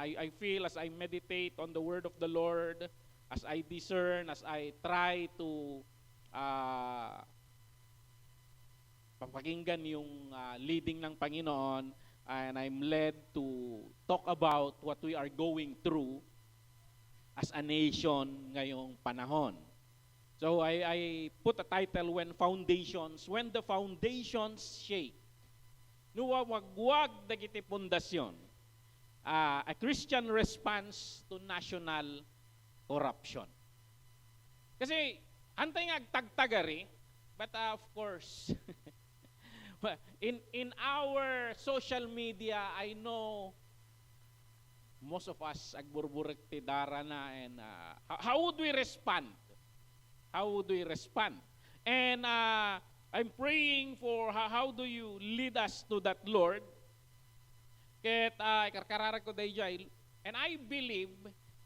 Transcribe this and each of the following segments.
I feel as I meditate on the word of the Lord, as I discern, as I try to papakinggan yung leading ng Panginoon, and I'm led to talk about what we are going through as a nation ngayong panahon. So I put a title, when the foundations shake. Nuwa wagwag dagiti pundasyon. A Christian response to national corruption. Kasi antay nga agtagtagari, but of course, in our social media, I know most of us agburburek ti dara na, and how would we respond? How would we respond? And I'm praying for how do you lead us to that, Lord? Ket karkararag ko dayjay, and I believe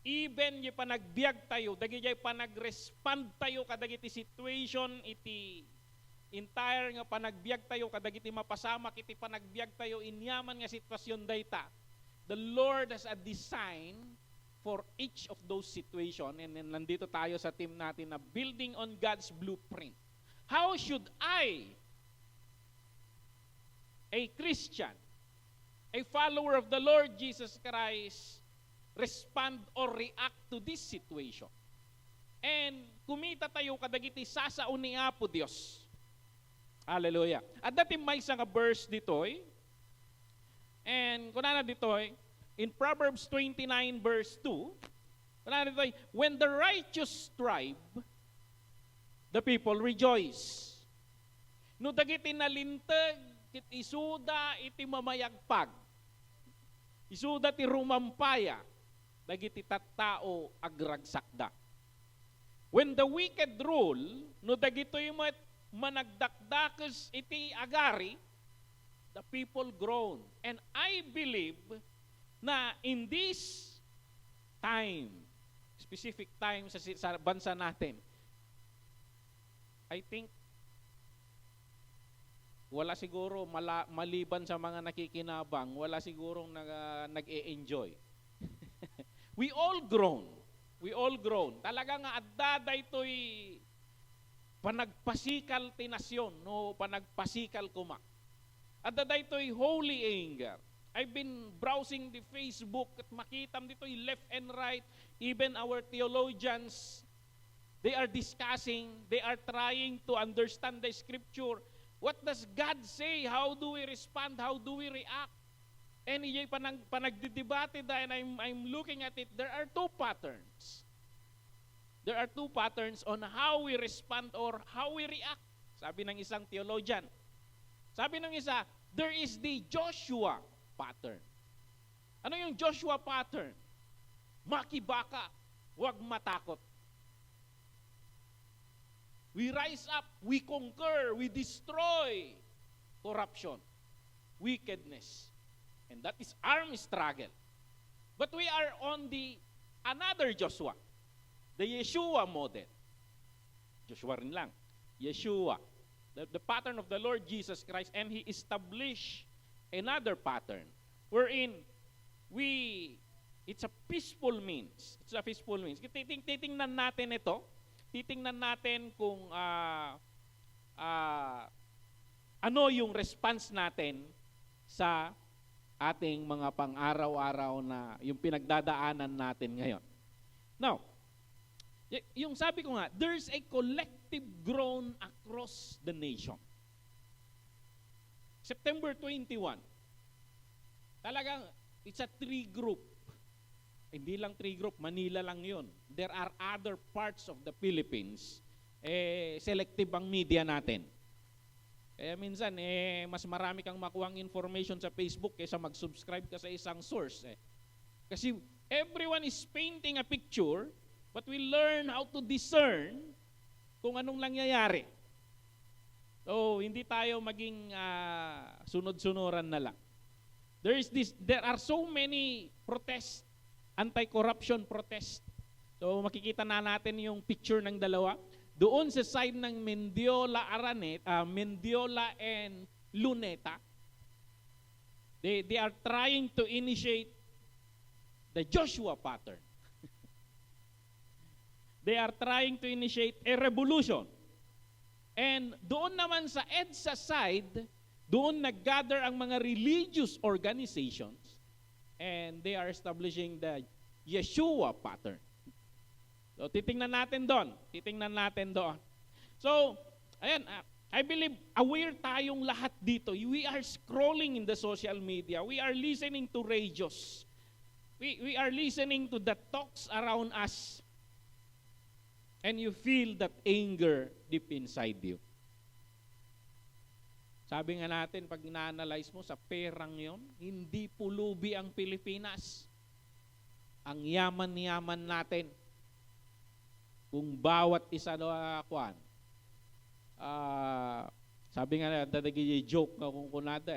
even yung panagbiag tayo, dagijay panag-respond tayo kadagiti situation, iti entire nga panagbiag tayo kadagiti mapasamak, iti panagbiag tayo inyaman nga sitwasyon dayta. The Lord has a design for each of those situations, and nandito tayo sa team natin na building on God's blueprint. How should I, a Christian, a follower of the Lord Jesus Christ, respond or react to this situation? And kumita tayo kadagiti sasaon ni Apo Dios. Hallelujah. At dati may isang verse ditoy, and kunana ditoy, in Proverbs 29 verse 2, kunana ditoy, when the righteous strive, the people rejoice. No dagiti nalintag, kit isuda iti mamayagpag. Isuda ti rumampaya, dagiti tattao agragsakda. When the wicked rule, no dagitoy managdakdakes iti agari, the people groan. And I believe na in this time, specific time sa bansa natin, I think wala siguro maliban sa mga nakikinabang, wala sigurong nag-e-enjoy. We all grown. We all grown. Talaga nga adda ito'y panagpasikal ti nasyon, no, panagpasikal kuma. Adda ito'y holy anger. I've been browsing the Facebook at makitam dito'y left and right, even our theologians, they are discussing, they are trying to understand the scripture. What does God say? How do we respond? How do we react? And iyay panagdidebate da, and I'm looking at it. There are two patterns. There are two patterns on how we respond or how we react. Sabi ng isang theologian. Sabi ng isa, there is the Joshua pattern. Ano yung Joshua pattern? Makibaka, huwag matakot. We rise up, we conquer, we destroy corruption, wickedness. And that is armed struggle. But we are on the another Joshua, the Yeshua model. Joshua rin lang. Yeshua. The pattern of the Lord Jesus Christ, and He established another pattern wherein it's a peaceful means. It's a peaceful means. Titingnan natin ito. Titingnan natin kung ano yung response natin sa ating mga pang-araw-araw na yung pinagdadaanan natin ngayon. Now, yung sabi ko nga, there's a collective groan across the nation. September 21, talagang it's a three group. Hindi lang three group, Manila lang yun. There are other parts of the Philippines, selective ang media natin. Kaya minsan, mas marami kang makuhang information sa Facebook kaysa mag-subscribe ka sa isang source. Kasi everyone is painting a picture, but we learn how to discern kung anong nangyayari. So, hindi tayo maging sunod-sunuran na lang. There are so many protests, anti-corruption protest. So makikita na natin yung picture ng dalawa. Doon sa side ng Mendiola and Luneta, they are trying to initiate the Joshua pattern. They are trying to initiate a revolution. And doon naman sa EDSA side, doon nag-gather ang mga religious organizations and they are establishing the Yeshua pattern. So titingnan natin doon. So, ayan, I believe aware tayong lahat dito. We are scrolling in the social media. We are listening to radios. We are listening to the talks around us. And you feel that anger deep inside you. Sabi nga natin, pag na-analyze mo sa perang yon, hindi pulubi ang Pilipinas. Ang yaman-yaman natin. Kung bawat isa sabi nga dadagi joke nga kung kunada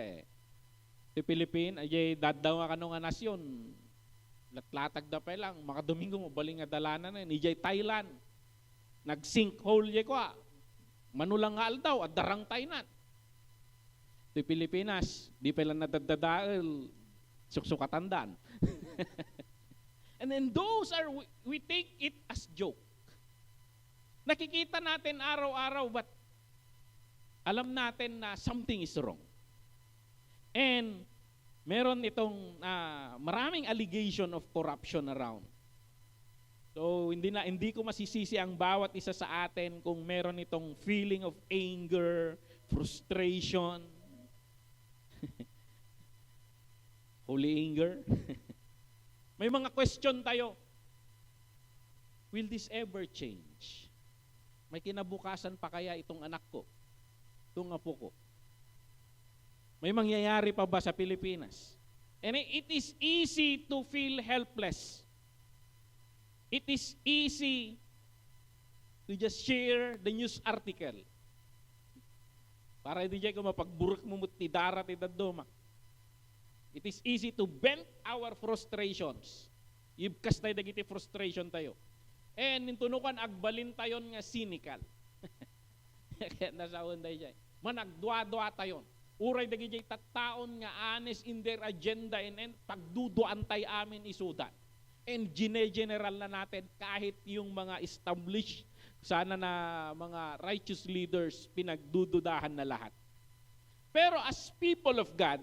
Ti Pilipin, ay dadaw nga kanong nasyon. Latlatag da pa lang, makadomingo mo, baling nga dalanan na, nijay Thailand. Nag-sinkhole ye ko manulang nga aldaw at darang Tainan. Ito Pilipinas, di pa lang nadadadaal, suksukatandaan. And then those are, we take it as joke. Nakikita natin araw-araw, but alam natin na something is wrong. And meron itong maraming allegation of corruption around. So, hindi ko masisisi ang bawat isa sa atin kung meron itong feeling of anger, frustration, holy anger. May mga question tayo. Will this ever change? May kinabukasan pa kaya itong anak ko? Itong apo ko? May mangyayari pa ba sa Pilipinas? And it is easy to feel helpless. It is easy to just share the news article. Para hindi ko mapagburuk mo ti darat itadoma. It is easy to vent our frustrations. Ibkas tayo dagiti frustration tayo. And nintunukan agbalin tayon nga cynical. Kaya nasaon tayo dyan. Managdwa-dwa tayon. Uray dagiti tattaon nga honest in their agenda and pagduduan tayo amin isudan. And gine-general na natin kahit yung mga established sana na mga righteous leaders pinagdududahan na lahat. Pero as people of God,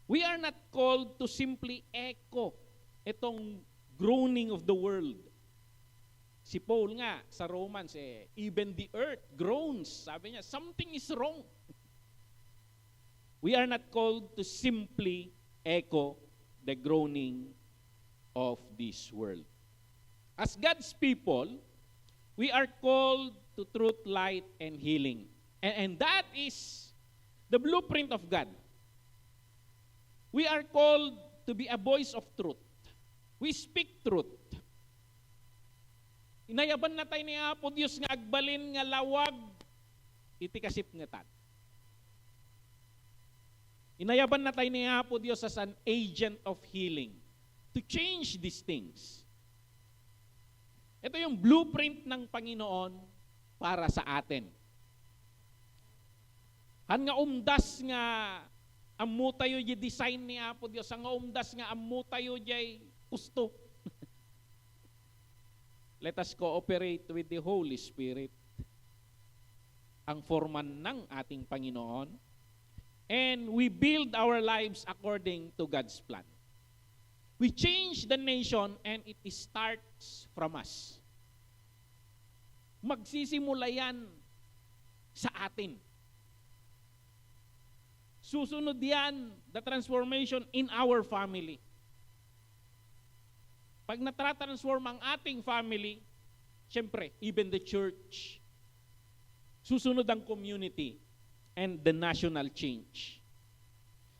we are not called to simply echo itong groaning of the world. Si Paul nga sa Romans, even the earth groans. Sabi niya, something is wrong. We are not called to simply echo the groaning of this world. As God's people, we are called to truth, light, and healing. And that is the blueprint of God. We are called to be a voice of truth. We speak truth. Inayaban na tayo ni Apo Diyos nga agbalin nga lawag, iti kasip nga tan. Inayaban na tayo ni Apo Diyos as an agent of healing to change these things. Ito yung blueprint ng Panginoon para sa atin. Han nga umdas nga ammo tayo yung design ni Apo Diyos, ang umdas nga ammo tayo yung gusto. Let us cooperate with the Holy Spirit, ang forman ng ating Panginoon, and we build our lives according to God's plan. We change the nation and it starts from us. Magsisimula yan sa atin. Susunod yan, the transformation in our family. Pag natratransform ang ating family, syempre, even the church, susunod ang community and the national change.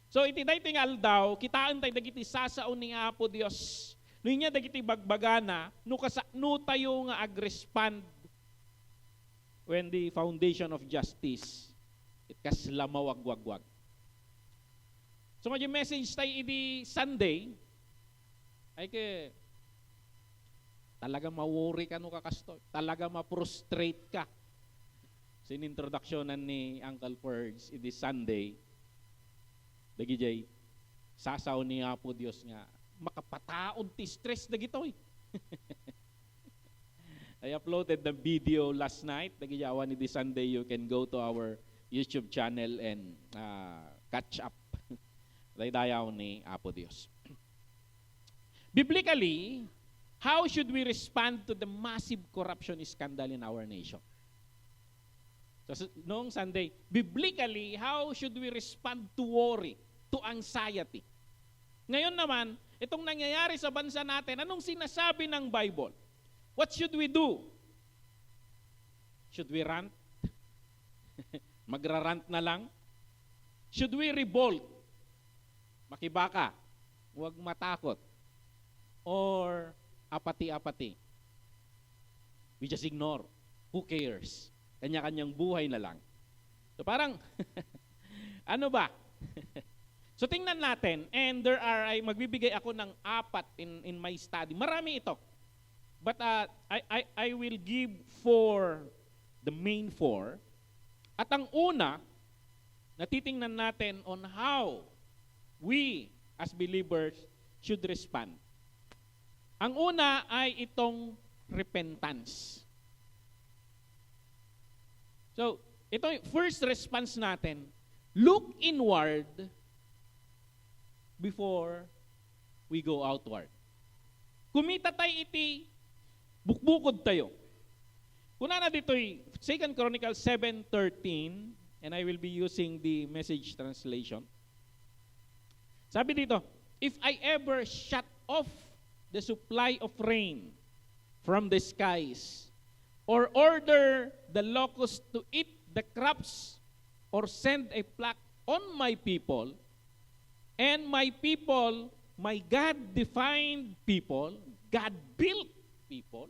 So iti daytoy nga aldaw, kitaan tayo dagiti sasaon ni Apo Dios. No inya dagiti bagbagana, no kasakno tayo nga agrespond when the foundation of justice it kaslamawagwagwag. So medyo message tayo idi Sunday ay ke talaga ma-worry ka no kakastoy. Talaga ma-frustrate ka. Sinintroduksyonan ni Uncle Ferds idi Sunday. Dagijay, Sasaw niya po Dios nga makapataod ti stress dagitoy. I uploaded the video last night. Nagiyawan ni this Sunday. You can go to our YouTube channel and catch up. Daydayaw ni Apo Dios. Biblically, how should we respond to the massive corruption scandal in our nation? So, noong Sunday, biblically, how should we respond to worry, to anxiety? Ngayon naman, itong nangyayari sa bansa natin, anong sinasabi ng Bible? What should we do? Should we rant? Magrarant na lang? Should we revolt? Makibaka? Huwag matakot. Or apati-apati? We just ignore. Who cares? Kanya-kanyang buhay na lang. So parang, ano ba? So tingnan natin, and ay magbibigay ako ng 4 in my study. Marami ito. But I will give 4, the main 4. At ang una, natitingnan natin on how we as believers should respond. Ang una ay itong repentance. So, ito first response natin, look inward before we go outward. Kumita tayo iti, bukbukod tayo. Kuna na dito'y 2 Chronicles 7:13, and I will be using the Message translation. Sabi dito, if I ever shut off the supply of rain from the skies, or order the locusts to eat the crops, or send a plague on my people, and my people, my God-defined people, God-built people,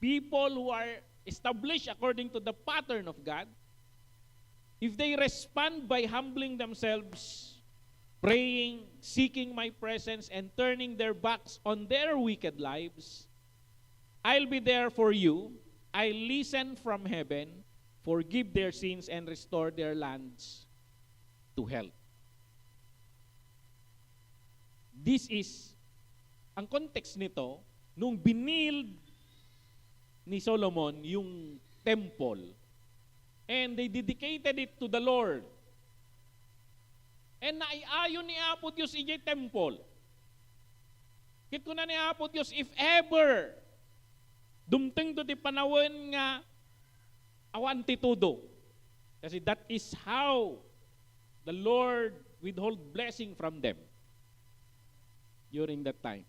people who are established according to the pattern of God, if they respond by humbling themselves, praying, seeking my presence, and turning their backs on their wicked lives, I'll be there for you. I'll listen from heaven, forgive their sins, and restore their lands to health. This is, ang context nito, nung binild ni Solomon yung temple, and they dedicated it to the Lord, and naiayon ni Apo Diyos ijay temple. Kit ko na ni Apo Diyos, if ever, dumting to ti panawin nga, awan ti tudo. Kasi that is how the Lord withhold blessing from them during that time.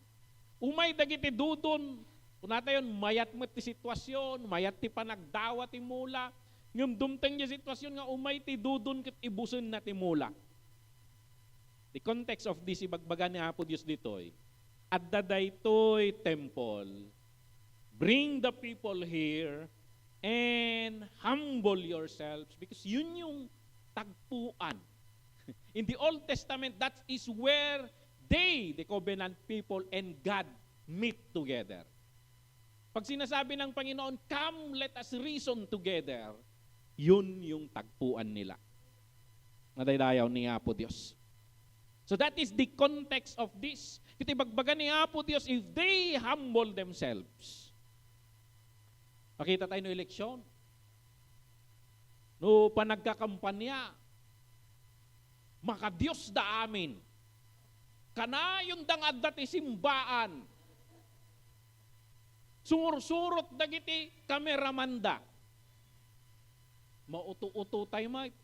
Umay dagiti dudon, kunata yun, mayat mo ti sitwasyon, mayat ti panagdawa ti mula, ngam dumting ti sitwasyon nga umay ti dudon kit ibusun na ti mula. The context of this ibagbagan ni Apo Diyos ditoy, at daytoy temple, bring the people here and humble yourselves, because yun yung tagpuan. In the Old Testament, that is where they, the covenant people, and God meet together. Pag sinasabi ng Panginoon, come, let us reason together, yun yung tagpuan nila. Nadaydayaw ni Apo Diyos. So that is the context of this. Kitibagbagan ni Apo Diyos, if they humble themselves. Pakita tayo no eleksyon. No panagkakampanya. Makadiyos da amin. Kanayong dangad dati simbaan. Sumursurot dagiti kameramanda. Mauto-uto tayo may.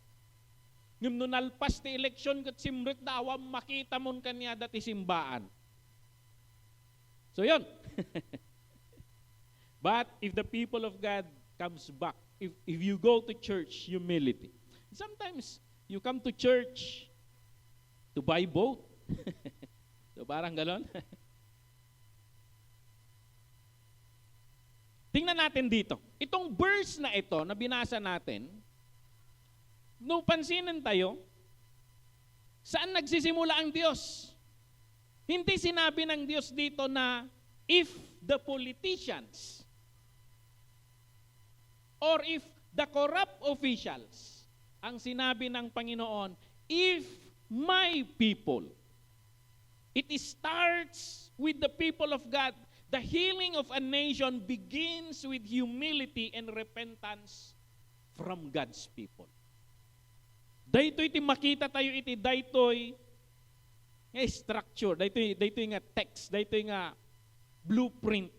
Ngam nun alpas ti eleksyon kat simrit da awam makita mon kanya dati simbaan. So yun. But if the people of God comes back, if you go to church, humility. Sometimes you come to church to buy boat. So parang ganon. Tingnan natin dito. Itong verse na ito na binasa natin, no pansinin tayo, saan nagsisimula ang Diyos? Hindi sinabi ng Diyos dito na if the politicians or if the corrupt officials, ang sinabi ng Panginoon, if my people. It starts with the people of God. The healing of a nation begins with humility and repentance from God's people. Daytoy iti makita tayo iti daytoy nga structure, daytoy nga text, daytoy nga blueprint.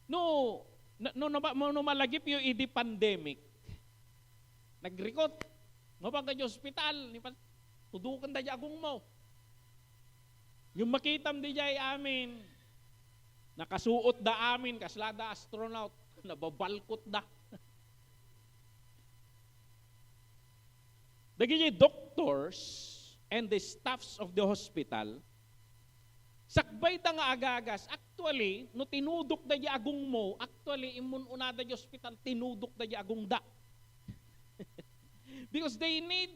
No malagip yung iti pandemic. Nagrikot, mapagka di hospital, tudukan da agong mo. Yung makitam di jay amin, nakasuot da amin, kaslada astronaut, nababalkot da. Dagi doctors and the staffs of the hospital, sakbay ta nga agagas, actually, no tinudok da agong mo, actually, imun unada di hospital, tinudok da agong da. Because they need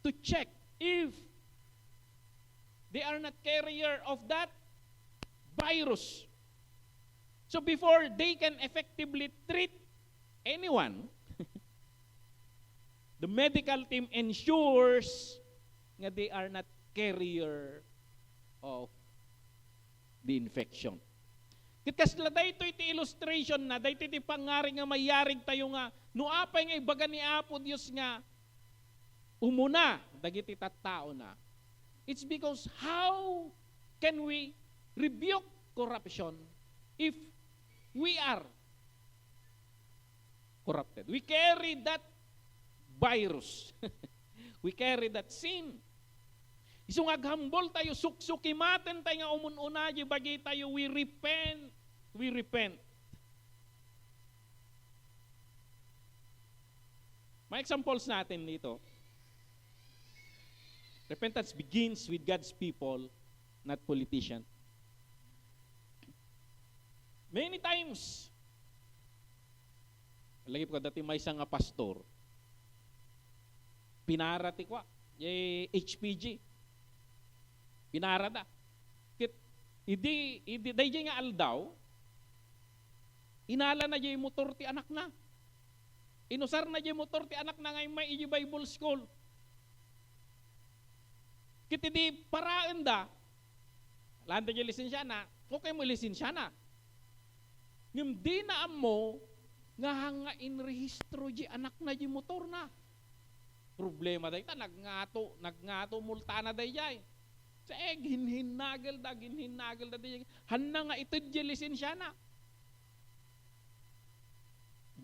to check if they are not carrier of that virus. So before they can effectively treat anyone, the medical team ensures that they are not carrier of the infection. Kasla dayto iti illustration na, dayto iti pangari nga mayarig tayo nga, nuapay nga ibaga ni Apo Dios nga, umuna, dagiti tattao na. It's because how can we rebuke corruption if we are corrupted? We carry that virus. We carry that sin. Isung aghambol tayo, suksukimaten tayo nga umununa, bagi tayo, we repent. We repent. May examples natin dito. Repentance begins with God's people, not politicians. Many times, lagi po dati may isang pastor, pinarati ko, HPG, pinarada. Idi dahi nga aldaw, inala na jay motor ti anak na. Inusar na jay motor ti anak na ngay may iji Bible school. Kiti di paraan da, landa jay lisensya na, okay mo lisensya na. Ngam di na mo, nga hanga inrehistro jay anak na jay motor na. Problema dahi ta, nagngato multa na dahi jay. Sa ginhinagal da dahi. Hanna nga ito jay lisensya na.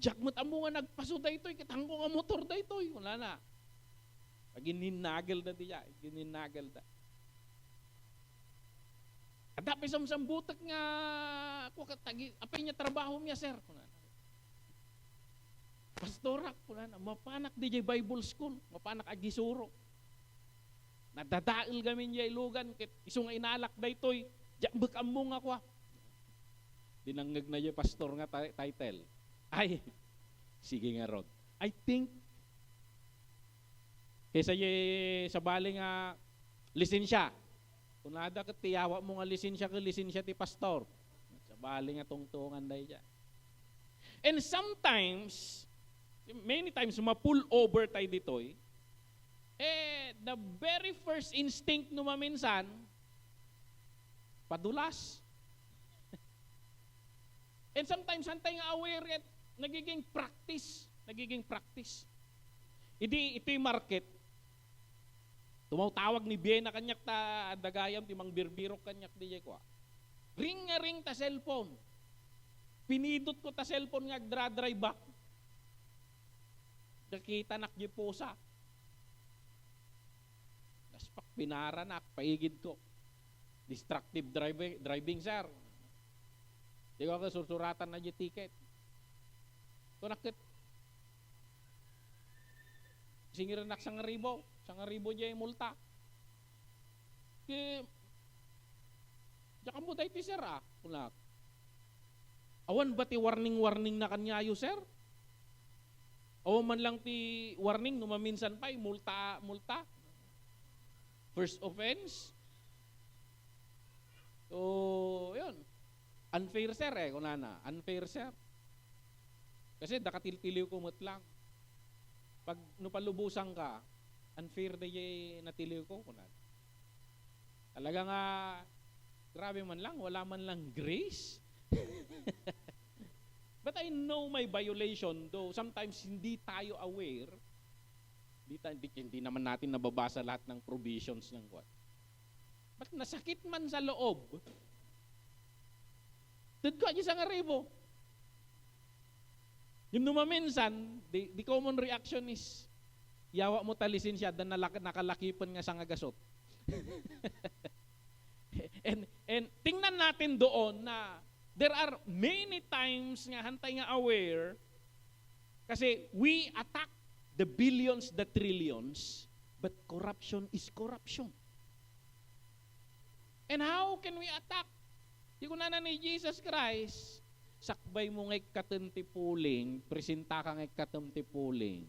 Jakmut amo nga nagpaso da ito'y, kitangko nga motor da ito'y. Wala na. Ginhinagal da diya. Ginhinagal da. At dapat sambutak nga, apay niya trabaho niya, sir. Pastorak, mapanak di jay Bible school, mapanak agisuro. Nadadail gamin jay lugan, isong inalak da ito'y, jakbuk amo nga kwa. Dinanggag na jay pastor nga title. Ay, sige nga Rod. I think, kaysa sa bali nga lisensya, kung nada ka tiyawa mo nga lisensya ti pastor, sa bali nga tungtungan dahi dyan. And sometimes, many times, ma-pull over tayo dito'y, the very first instinct no maminsan, padulas. And sometimes, hantay nga aware at nagiging practice. Ito'y market. Tumawtawag ni Biena kanyak ta dagayam, timang birbirok kanyak di ko. Ring ta cellphone. Pinidot ko ta cellphone nga agdra-drive back. Nakita nakjiposa. Daspak pinaranak, paigid ko. Destructive driving, sir. Di ko sursuratan na yung ticket. Kunakit. Singiranak sang ribo dyan yung multa. Diyan mo tayo ti sir kunak. Awan ba ti warning na kanyayo sir? Awan man lang ti warning numaminsan pa multa. First offense. So, yun. Unfair sir kunana. Unfair sir. Kasi dakatil-tiliw ko lang. Pag nupalubusan ka, unfair na natiliw ko. Talaga nga, grabe man lang, wala man lang grace. But I know my violation, though sometimes hindi tayo aware, hindi naman natin nababasa lahat ng provisions ng God. But nasakit man sa loob, tudko niya sa ngaribo. Yung numaminsan, the common reaction is, yawa mo talisin siya, dan nakalakipan nga sa ngagasot. and tingnan natin doon na there are many times nga hantay nga aware kasi we attack the billions, the trillions, but corruption is corruption. And how can we attack? Di ko na ni Jesus Christ, sakbay mo ngay katuntipuling, presenta ka ngay katuntipuling,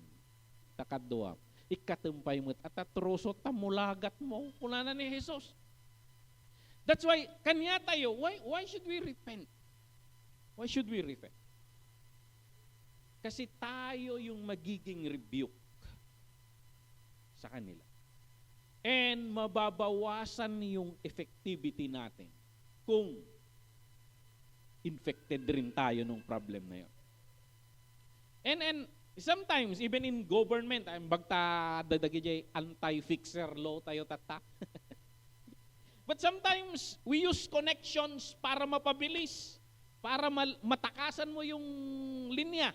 takadwa, ikatumpay mo't at atrusot tamulagat mo, kuna na ni Jesus. That's why, kanya tayo, why should we repent? Why should we repent? Kasi tayo yung magiging rebuke sa kanila. And mababawasan yung effectivity natin kung infected rin tayo ng problem na yun. And sometimes, even in government, bagta dadagijay anti-fixer law tayo tata. But sometimes, we use connections para mapabilis, para matakasan mo yung linya.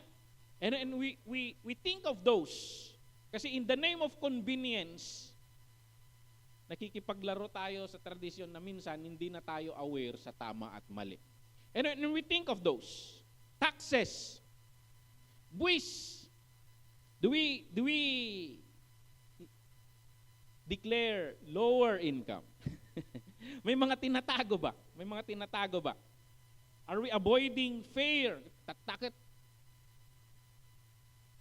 And we think of those. Kasi in the name of convenience, nakikipaglaro tayo sa tradisyon na minsan hindi na tayo aware sa tama at mali. And we think of those. Taxes. Buwis. Do we declare lower income? May mga tinatago ba? May mga tinatago ba? Are we avoiding fair? Taktakit.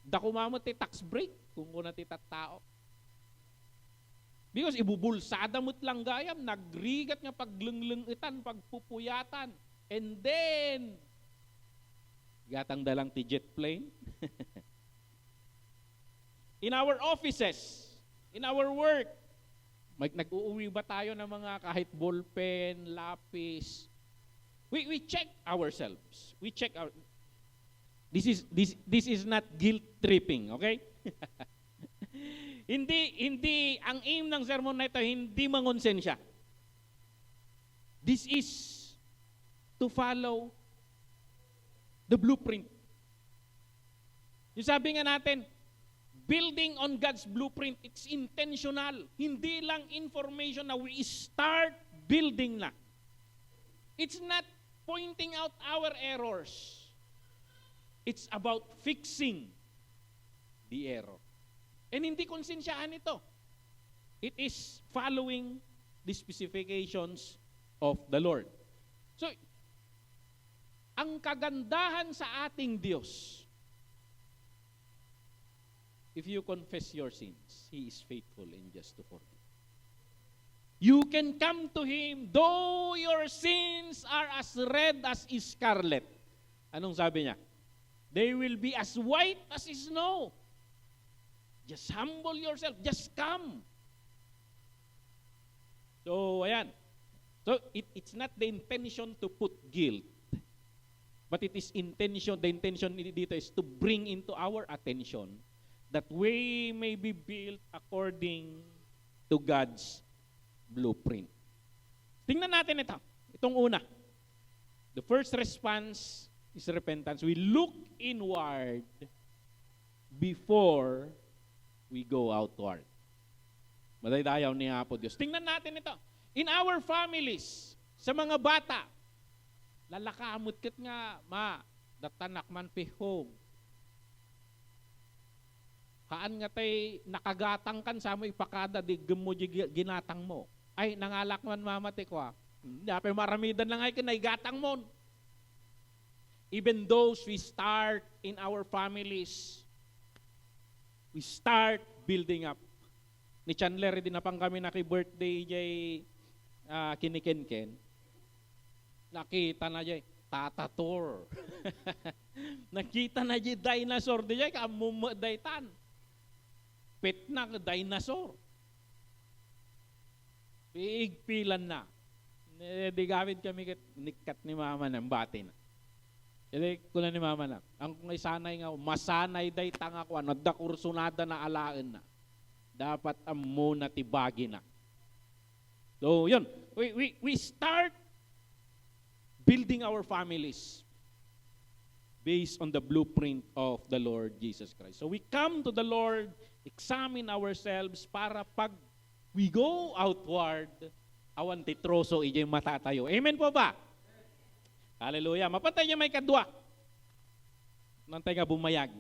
Dakumamot ti tax break kung kuna ti tattao. Because ibubulsada mo't lang gayam, nagrigat nga paglenglengitan, pagpupuyatan. And then, gatang dalang ti jet plane. In our offices, in our work, nag-uuwi ba tayo ng mga kahit ballpen, lapis? We check ourselves. We check our. This is not guilt tripping, okay? Hindi ang aim ng sermon na ito hindi mangonsensya. This is to follow the blueprint. Yung sabi nga natin, building on God's blueprint, it's intentional. Hindi lang information na we start building na. It's not pointing out our errors. It's about fixing the error. And hindi konsensyahan ito. It is following the specifications of the Lord. So, ang kagandahan sa ating Diyos, if you confess your sins, He is faithful and just to forgive. You can come to Him, though your sins are as red as scarlet. Anong sabi niya? They will be as white as snow. Just humble yourself. Just come. So, ayan. So, it's not the intention to put guilt. But it is intention, the intention dito is to bring into our attention that we may be built according to God's blueprint. Tingnan natin ito. Itong una. The first response is repentance. We look inward before we go outward. Madaydayaw ni Apo Diyos. Tingnan natin ito. In our families, sa mga bata, lalakamot kat nga, datanak man pihog. Haan nga tay nakagatang kan sa mo ipakada, di gemo ginatang mo. Ay, nangalak man mamati ko Dapat maramidan lang ay kinaigatang mo. Even those we start in our families, we start building up. Ni Chandler, din na pang kami naki-birthday jay kinikenken. Nakita na jay tatator. Nakita na jay dinosaur di jay kamumudaytan. pet na dinosaur. Iigpilan na. Di gamit kami nikat ni mama ng bati na. Jadi kuna ni mama na. Ang kung isanay nga, masanay day tanga ko, da kursunada na alaan na. Dapat amo na tibagi na. So, yun. We start building our families based on the blueprint of the Lord Jesus Christ. So we come to the Lord, examine ourselves para pag we go outward, awan titroso ijay matatayo. Amen po ba? Hallelujah. Mapatay niya may kadwa. Nantay nga bumayag.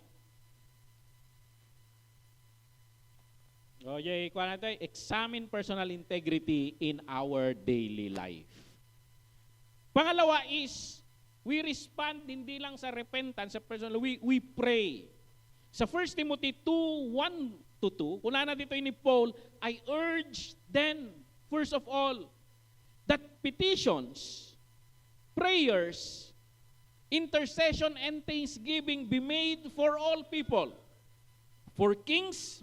Okay, kuha natin, examine personal integrity in our daily life. Pangalawa is, we respond hindi lang sa repentance, sa personal, we pray. Sa 1 Timothy 2:1-2, kuna na dito ni Paul, I urge then, first of all, that petitions, prayers, intercession, and thanksgiving be made for all people, for kings,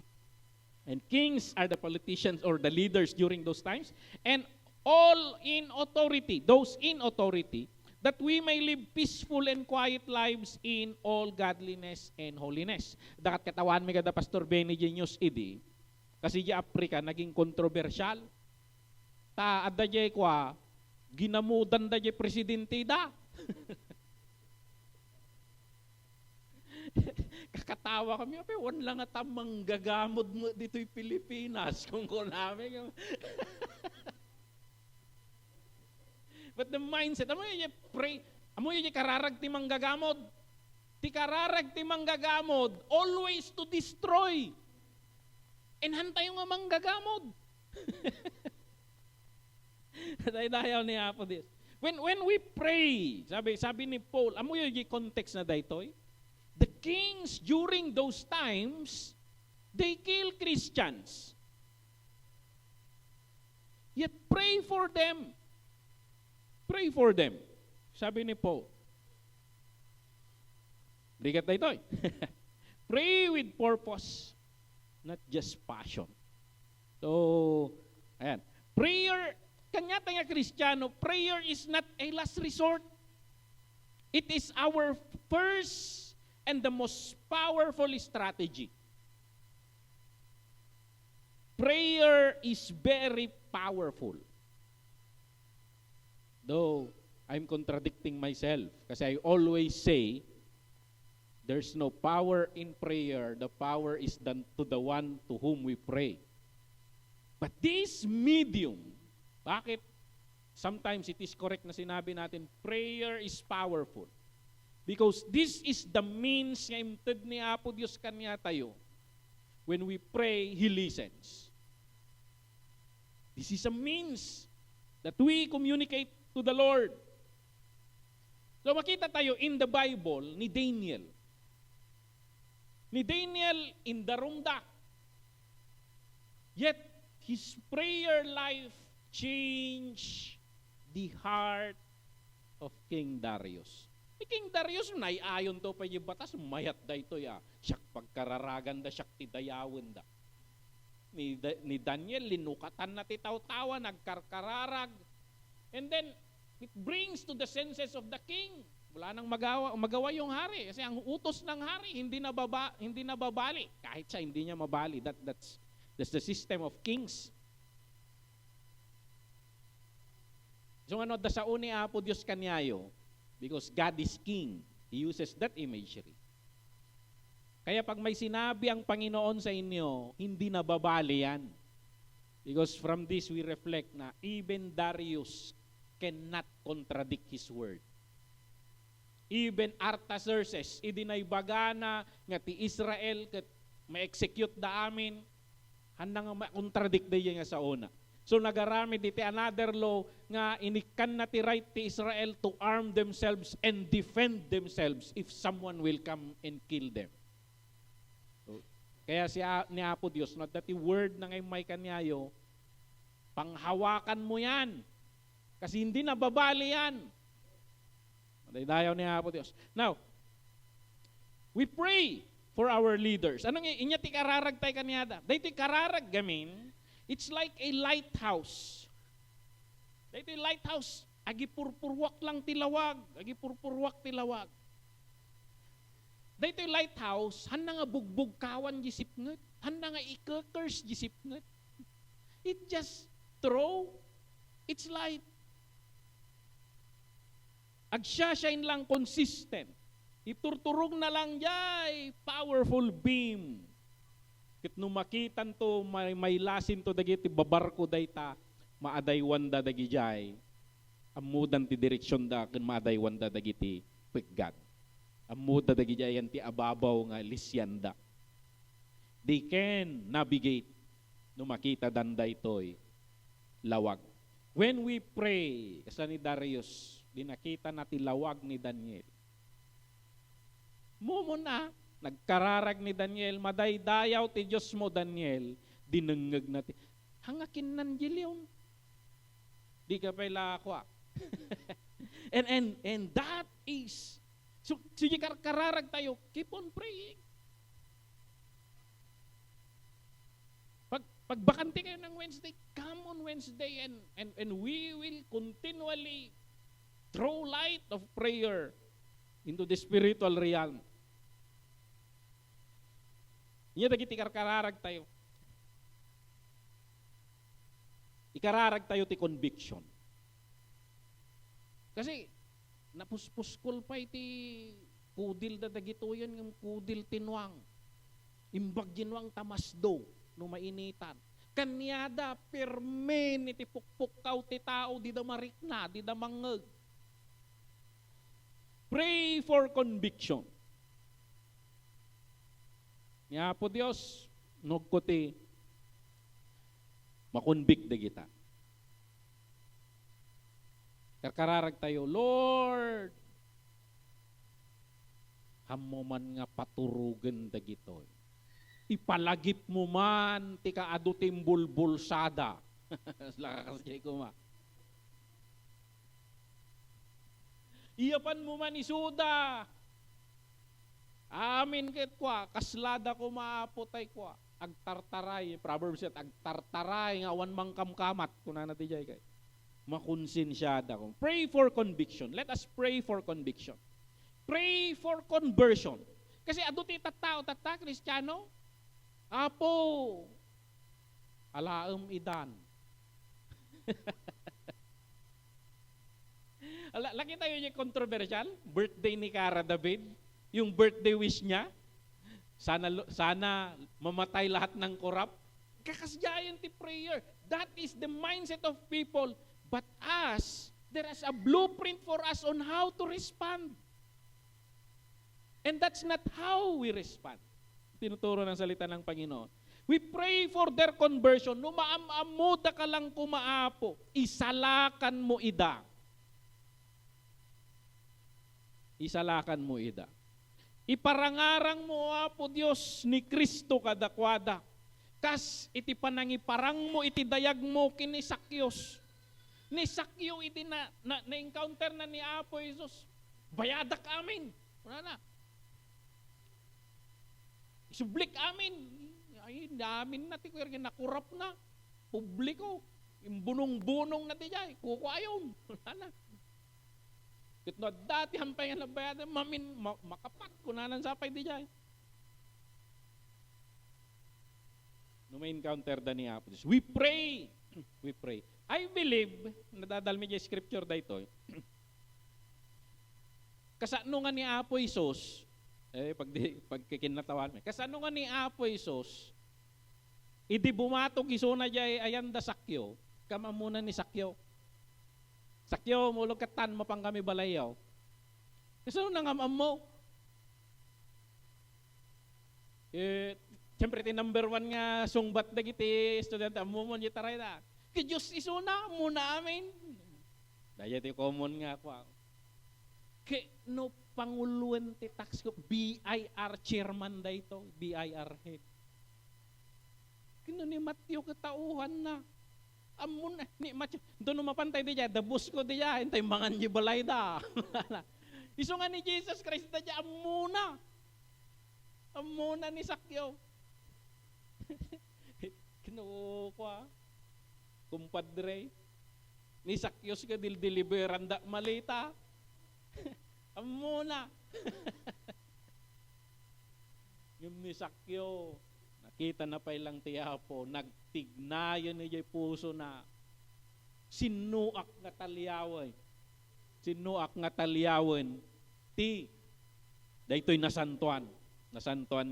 and kings are the politicians or the leaders during those times, and all in authority, those in authority, that we may live peaceful and quiet lives in all godliness and holiness. Dakat katawan mi kada Pastor Benny Genius idi, kasi di Afrika naging kontrobersyal. Ta adda jay kwa ginamudan da jay presidente da. Kakatawa kami, wan lang at tamang gagamod mo dito'y Pilipinas kung namin. But the mindset, amo yung pray, amo yung kararag ti manggagamod. Ti kararag ti manggagamod, always to destroy. And hantay nga manggagamod. Dayaw ni Apo this. When we pray, sabi ni Paul, amo yung context na daytoy, the kings during those times, they kill Christians. Yet pray for them. Pray for them. Sabi ni Paul. Bigat na ito eh. Pray with purpose, not just passion. So, ayan. Prayer, kanya nga Kristiyano, prayer is not a last resort. It is our first and the most powerful strategy. Prayer is very powerful. Though I'm contradicting myself kasi I always say there's no power in prayer. The power is done to the one to whom we pray. But this medium, bakit sometimes it is correct na sinabi natin prayer is powerful? Because this is the means nga imted ni Apo Diyos kanya tayo. When we pray, He listens. This is a means that we communicate to the Lord. So makita tayo in the Bible ni Daniel. Ni Daniel in the rumda. Yet his prayer life changed the heart of King Darius. Ni King Darius ayon to pa yung batas, mayat da ito ya. Siyak pagkararagan da, siyak tidayawin da. Ni Daniel, linukatan na titaw-tawa, nagkarkararag. And then, it brings to the senses of the king. Wala nang magawa yung hari. Kasi ang utos ng hari, hindi nababali. Kahit siya, hindi niya mabali. That's the system of kings. So ano, da sa uni Apo Diyos kanyayo, because God is king, He uses that imagery. Kaya pag may sinabi ang Panginoon sa inyo, hindi nababali yan. Because from this we reflect na even Darius cannot contradict His word. Even Artaxerxes, idinaybagana nga ti Israel ket ma-execute da amin, handang ma-contradict da nga sa una. So nagarami diti another law nga inikan na ti right ti Israel to arm themselves and defend themselves if someone will come and kill them. So, kaya ni Apo Diyos, not that the word na ngayon may kanyayo, panghawakan mo yan. Kasi hindi nababali yan. Dayaw ni Apo Diyos. Now, we pray for our leaders. Anong inya ti kararag tayo kanyada? Dahito kararag gamin, it's like a lighthouse. Dahito lighthouse, agi purpurwak lang tilawag, agi purpurwak tilawag. Dahito lighthouse, handa nga bugbog kawan gisipnget, handa nga ikakers gisipnget. It just throw its light. Agsya-shine lang consistent. Iturturog na lang jay, powerful beam. Kit no makitan to, may lasin to dagiti babarko dayta, maaday wanda dagi jay. Amudan ti direksyon da, ken maaday wanda dagiti piggat. Amuda dagi jay yan ti ababaw nga lisyanda. They can navigate no makita danday toy lawag. When we pray, kasa ni Darius, dinakita na ti lawag ni Daniel. Mumo na, nagkararag ni Daniel, madaydayaw ti Diyos mo, Daniel, dinengeg na ti. Hangakin nan jilyon. Di ka pala ako. and that is, so sige kararag tayo, keep on praying. Pag bakante kayo ng Wednesday, come on Wednesday and we will continually throw light of prayer into the spiritual realm. Inya dagiti kararag tayo. Ikararag tayo ti conviction. Kasi napuspuskol pa iti kudil da dagito yan ng kudil tinwang. Imbag ginwang tamasdo no mainitan. Kanyada permen iti pukpukaw ti tao di da marikna, di da mangeg. Pray for conviction. Nga po Diyos, nagkuti, makonvict da kita. Karkararag tayo, Lord, hamo man nga paturugan da gitoy. Ipalagip mo man, ti kaado timbulbulsada. Lakakas ko ma. Iyapan mo man isuda. Amin ket kwa, kaslada ko maapotay kwa. Agtartaray, Proverbs said, agtartaray nga awan mangkamkamat. Kuna na ti jay kay. Makonsensyada ko. Pray for conviction. Let us pray for conviction. Pray for conversion. Kasi ado ti tattao, Kristiyano. Apo, alaem idan. Lagi tayo yung controversial, birthday ni Cara David, yung birthday wish niya, sana mamatay lahat ng korap. Kakasyayan ti prayer. That is the mindset of people. But us, there is a blueprint for us on how to respond. And that's not how we respond. Tinuturo ng salita ng Panginoon. We pray for their conversion. No maamamuda ka lang kumaapo, isalakan mo ida. Isalakan mo ida. Iparangarang mo, Apo Diyos, ni Kristo kadakwada. Kas iti panangiparang mo, iti dayag mo kini Sakyos. Ni Sakyo iti na-encounter na ni Apo Jesus. Bayadak amin. Wala na. Sublik amin. Ay, namin natin ko yung nakurap na. Publiko. Yung bunong-bunong natin dyan. Kukuayon. Wala na. Kitno dati hampay nga nabayadan, mamin makapat. Kunanan sapay di dyan. No may encounter da ni Apo. We pray. We pray. I believe, nadadalmi dyan scripture da ito. Kasano nga ni Apo Isos, pagkikinnatawan mo. Kasano nga ni Apo Isos, idi bumatog iso na jay ayan da Sakyo, kama muna ni Sakyo. Sakyo, mulog katan mo pang kami balayaw. Kasano na nga mo? Siyempre, number 1 nga sungbat na giti, student, amumon yung taray na. Kaya Diyos iso na, muna amin. Daya ti common nga ako. Kaya no panguluan ti tax ko, BIR chairman da ito, BIR head. Kino ni Matthew katauhan na. Amun ni Matthew, doon mapantay di dyan, dabus ko di dyan, hintay mangan di balay da. Iso nga ni Jesus Christ da dyan, amuna. Amuna ni Sakyo. Kinuha ko kumpadre. Ni Sakyos ka deliveran da malita. Amuna. Yung ni Sakyo, nakita na pa ilang tiyapo, nagtignayon niya puso na sinuak nga talyawan. Sinuak nga talyawan. Daytoy nasantuan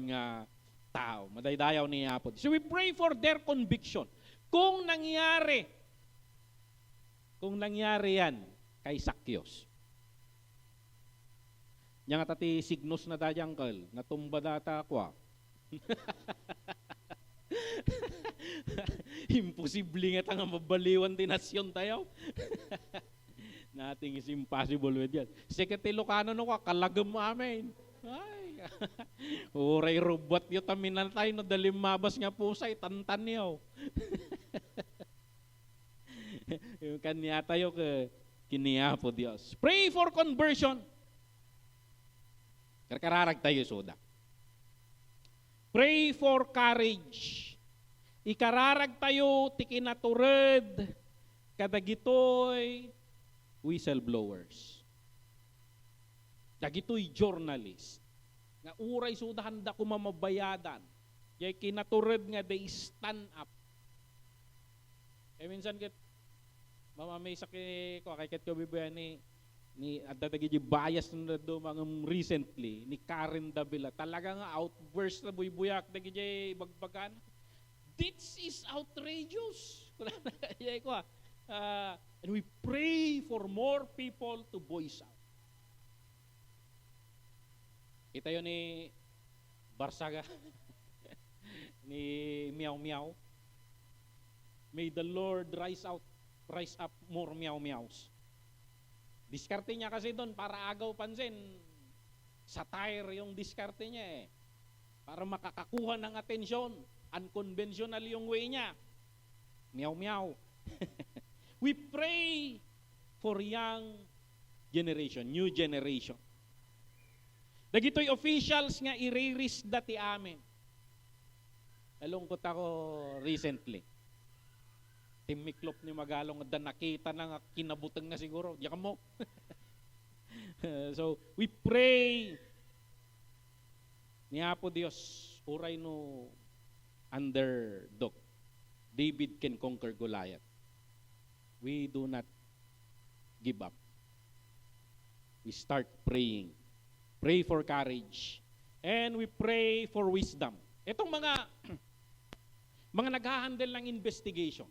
nga tao. Madaydayaw ni Apo. So we pray for their conviction. Kung nangyari yan kay Sakyos. Yang tati signos na dayangkal, natumba data kwa. Imposible nga tanga mabaliwan din nasyon tayo. Nothing is impossible with yan. Sekete Ilocano no ka, kalagam amin. Ay, uray robot yung taminan tayo no dalim mabas nga pusay, tantan niyo. Yung kanya tayo kiniya po Diyos. Pray for conversion. Karkararag tayo suda. Pray for courage. Ikararag tayo tikinaturad kadagitoy whistleblowers. Dagitoy journalist. Nga uray suda handa ko mamabayadan. Yay kinaturad nga they stand up. Minsan mamamay sa kay ko bibayan ni adadagi bias na do mga recently ni Karen Davila talaga nga outburst na buy-buyak dagi bagbagan. This is outrageous. And we pray for more people to voice out. Kita yun ni Barsaga ni Meow Meow. May the Lord rise up more meow meows. Diskarte niya kasi doon para agaw pansin. Satire yung diskarte niya eh. Para makakakuha ng atensyon. Unconventional yung way niya. Meow meow. We pray for young generation, new generation. Dagitoy officials nga i-re-risk dati amin. Nalungkot ako recently. Timiklop ni Magalong da nakita na nga kinabutang na siguro. Diyan mo. So, we pray niya po Diyos uray no underdog. David can conquer Goliath. We do not give up. We start praying. Pray for courage. And we pray for wisdom. Itong mga naghahandle ng investigation.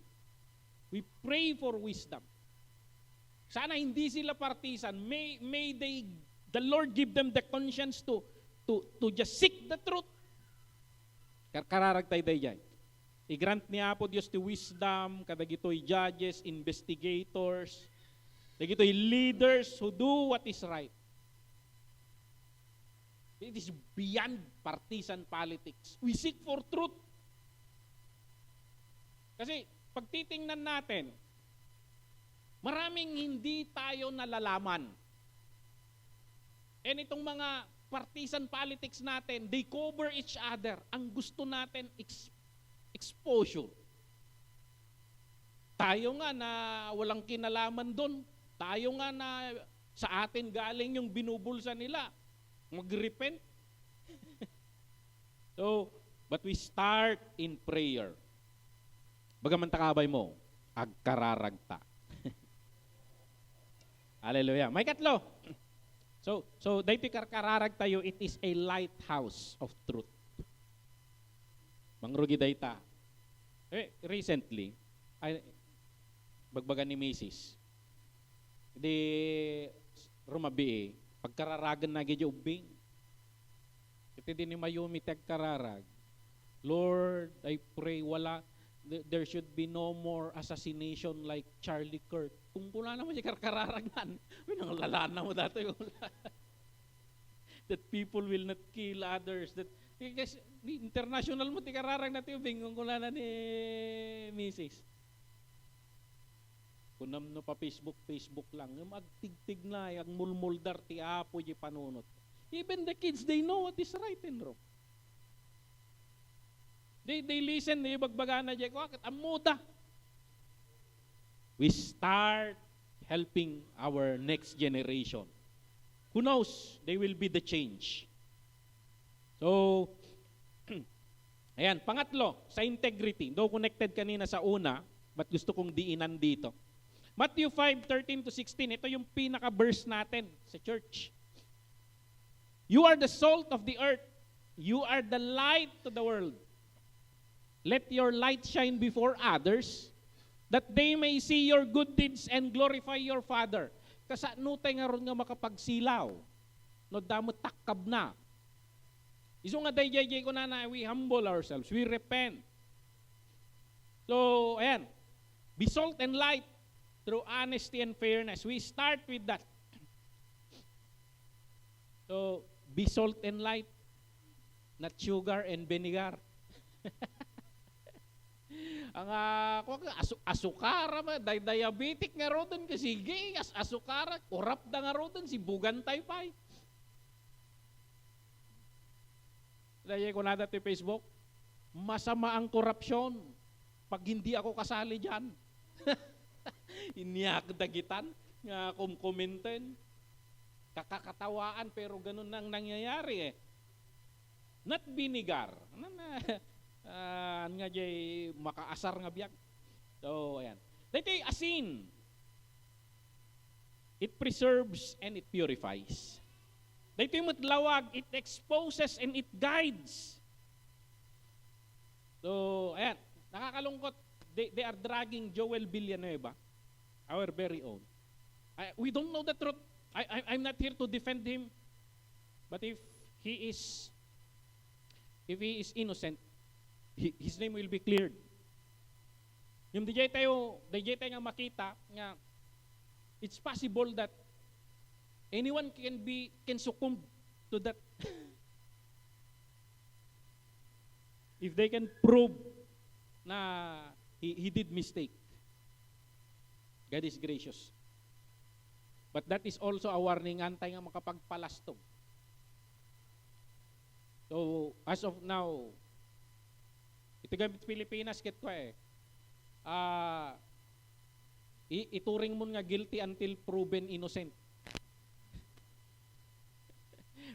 We pray for wisdom. Sana hindi sila partisan. May the Lord give them the conscience to just seek the truth. Kararag tayo dyan. I-grant niya po Diyos the wisdom, kadagitoy judges, investigators, kadagitoy leaders who do what is right. It is beyond partisan politics. We seek for truth. Kasi pag titingnan natin, maraming hindi tayo nalalaman. And itong mga partisan politics natin, they cover each other. Ang gusto natin, exposure. Tayo nga na walang kinalaman doon. Tayo nga na sa atin galing yung binubulsa nila. Mag-repent. So, but we start in prayer. Bagaman takabay mo, agkararagta. Hallelujah. May katlo. So dahil kararag tayo, it is a lighthouse of truth. Mangrugi dayta. Recently, bagbagan ni Mrs. Di rumabi pagkararagan na gidyo ubing. Iti din ni Mayumi tagkararag. Lord, I pray there should be no more assassination like Charlie Kirk. Kung pula naman siya kararagan, nanglalana mo dati yung that people will not kill others. That kasi international mo ti kararag natin yung bingung kula na ni Mrs. Kunam no pa Facebook lang, magtigtig na, ang mulmuldar ti apo di panunot. Even the kids, they know what is right and wrong. They listen, they bagbaga na dyan. Bakit? Amuda. We start helping our next generation. Who knows? They will be the change. So, ayan, pangatlo, sa integrity. Though connected kanina sa una, but gusto kong diinan dito. Matthew 5:13-16, ito yung pinaka-verse natin sa church. You are the salt of the earth. You are the light to the world. Let your light shine before others, that they may see your good deeds and glorify your Father. Kasanutay nga ron nga makapagsilaw. No damo takkab na. Iso nga day ko na we humble ourselves. We repent. So, ayan. Be salt and light through honesty and fairness. We start with that. So, be salt and light, not sugar and vinegar. Ang asukara ba, diabetic nga ro doon kasi asukara, korap da nga ro doon, si Bugantay pa. Dahil ko na dati Facebook, masama ang korupsyon pag hindi ako kasali dyan. Iniyak dagitan nga kumkomenten. Kakakatawaan pero ganun nang nangyayari eh. Not vinegar. Nga jay makaasar nga biyak. So, ayan. Dito asin. It preserves and it purifies. Dito yung matlawag, it exposes and it guides. So, ayan. Nakakalungkot. They are dragging Joel Villanueva, our very own. We don't know the truth. I'm not here to defend him. But if he is innocent, his name will be cleared. Yung DJ tayo nga makita nga it's possible that anyone can succumb to that. If they can prove na he did mistake. God is gracious. But that is also a warning antay nga makapagpalastog. So, as of now, ito gamit Pilipinas, ket ko ituring mo nga guilty until proven innocent.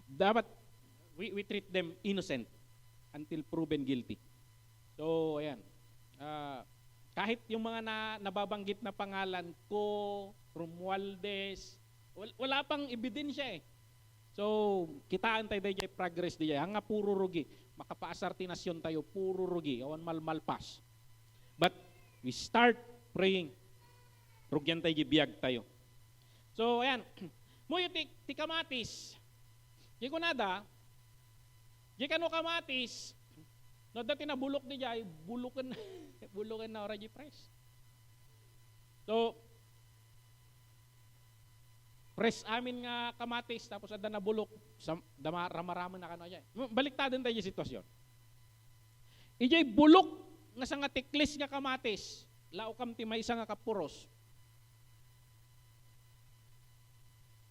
Dapat, we treat them innocent until proven guilty. So, ayan. Kahit yung mga nababanggit na pangalan ko, Romualdez, wala pang ebidensya eh. So, kitaan tayo dahil progress diya. Hanga puro rugi. Makapaasarti nasyon tayo, puro rugi. Awan malmalpas. But, we start praying. Rugyan tayo, biyag tayo. So, ayan. Muyo ti kamatis. Di ko nada. Di kano kamatis. No, dati na bulok di jay, bulukan na oragi press. So, press amin nga kamatis, tapos ada na bulok, ramarama na kano jay. Baliktadin tayo yung sitwasyon. Ijay bulok nga sa nga tiklis nga kamatis, laukam ti may isa nga kapuros.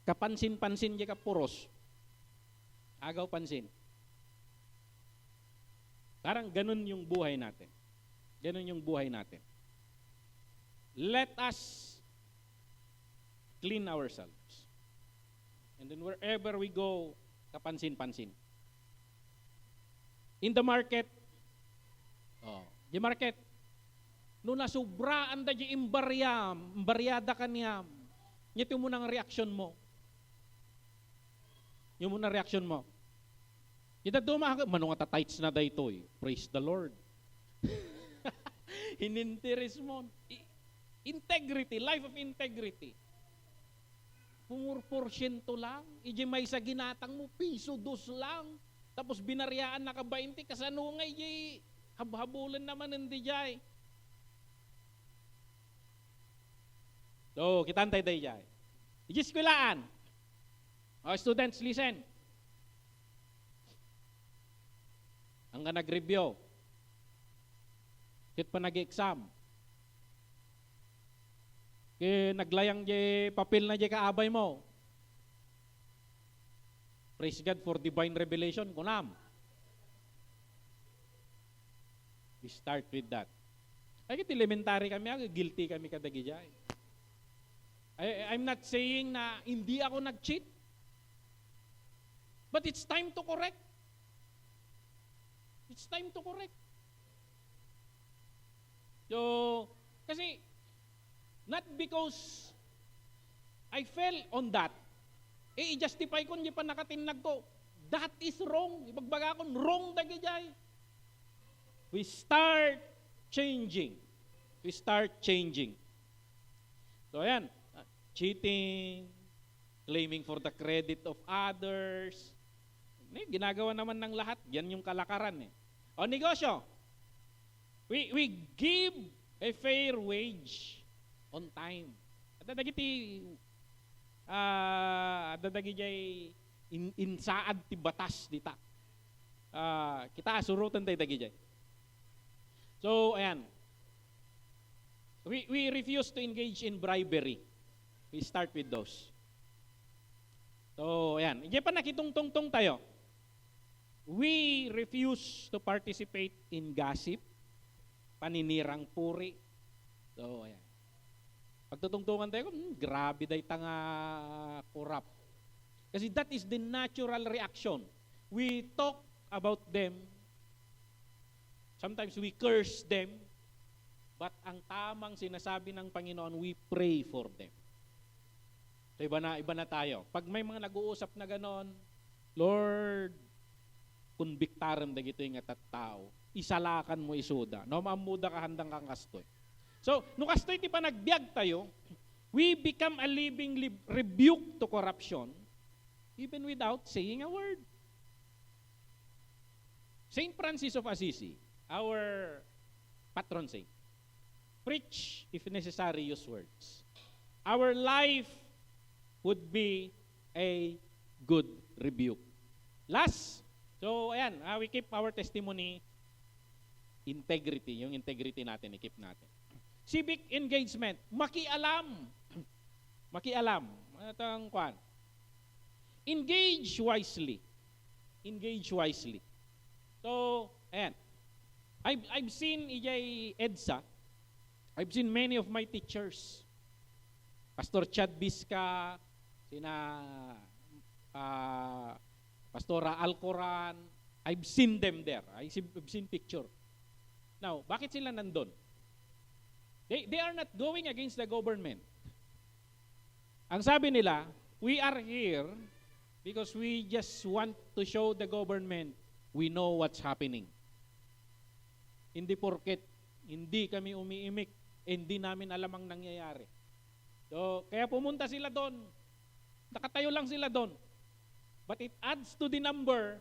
Kapansin-pansin jay kapuros. Agaw pansin. Parang ganun yung buhay natin. Ganun yung buhay natin. Let us clean ourselves. And then wherever we go, kapansin-pansin. In the market, no nasubraan da di imbaryada kaniyam, ngiti mo nang reaksyon mo. Yung muna reaksyon mo. Kita dumaka, manong atatights na dayto eh. Praise the Lord. Ininteres mo. Integrity, life of integrity. 4% lang. Iji may sa ginatang mo, piso, 2 lang. Tapos binaryaan na ka 20, kasanungay, iji habhabulan naman hindi jay. So, kitantay day jay. Iji skwilaan. Students, listen. Ang nga nag-review. Kit pa nag-exam. Kaya naglayang di papel na di kaabay mo. Praise God for divine revelation. Kunam. We start with that. Ay, elementary kami, guilty kami kadagi dyan. I'm not saying na hindi ako nag-cheat. But it's time to correct. It's time to correct. So, kasi, not because I fell on that, i-justify ko, hindi pa nakatinag ko. That is wrong. Ibagbaga ko, wrong dagijay. We start changing. We start changing. So, ayan. Cheating, claiming for the credit of others. Ginagawa naman ng lahat. Yan yung kalakaran eh. O negosyo. We give a fair wage on time. At dadagiti insaad ti batas dita. Kita asurutan tayo dagiti. So, ayan. We refuse to engage in bribery. We start with those. So, ayan. Hindi pa nakitungtungtong tayo. We refuse to participate in gossip, paninirang puri. So, ayan. Pagtutungtungan tayo, grabe day tanga corrupt. Kasi that is the natural reaction. We talk about them. Sometimes we curse them. But ang tamang sinasabi ng Panginoon, we pray for them. So iba na tayo. Pag may mga nag-uusap na ganon, Lord, kunbiktaran da gito yung tao, isalakan mo isuda. No, maamuda ka handang kang kastoy. So, no kastoy ti pa nagbiag tayo, we become a living rebuke to corruption even without saying a word. Saint Francis of Assisi, our patron saint, preach if necessary, use words. Our life would be a good rebuke. Last, so ayan, we keep our testimony integrity, yung integrity natin, i-keep natin. Civic engagement, makialam. Makialam. Atang kwan. Engage wisely. Engage wisely. So, ayan. I've seen EJ EDSA. I've seen many of my teachers. Pastor Chad Bisca, sina Pastora Alcoran. I've seen them there. I've seen picture. Now, bakit sila nandun? They are not going against the government. Ang sabi nila, we are here because we just want to show the government we know what's happening. Hindi porket hindi kami umiimik, hindi namin alam ang nangyayari. So, kaya pumunta sila doon. Nakatayo lang sila doon. But it adds to the number,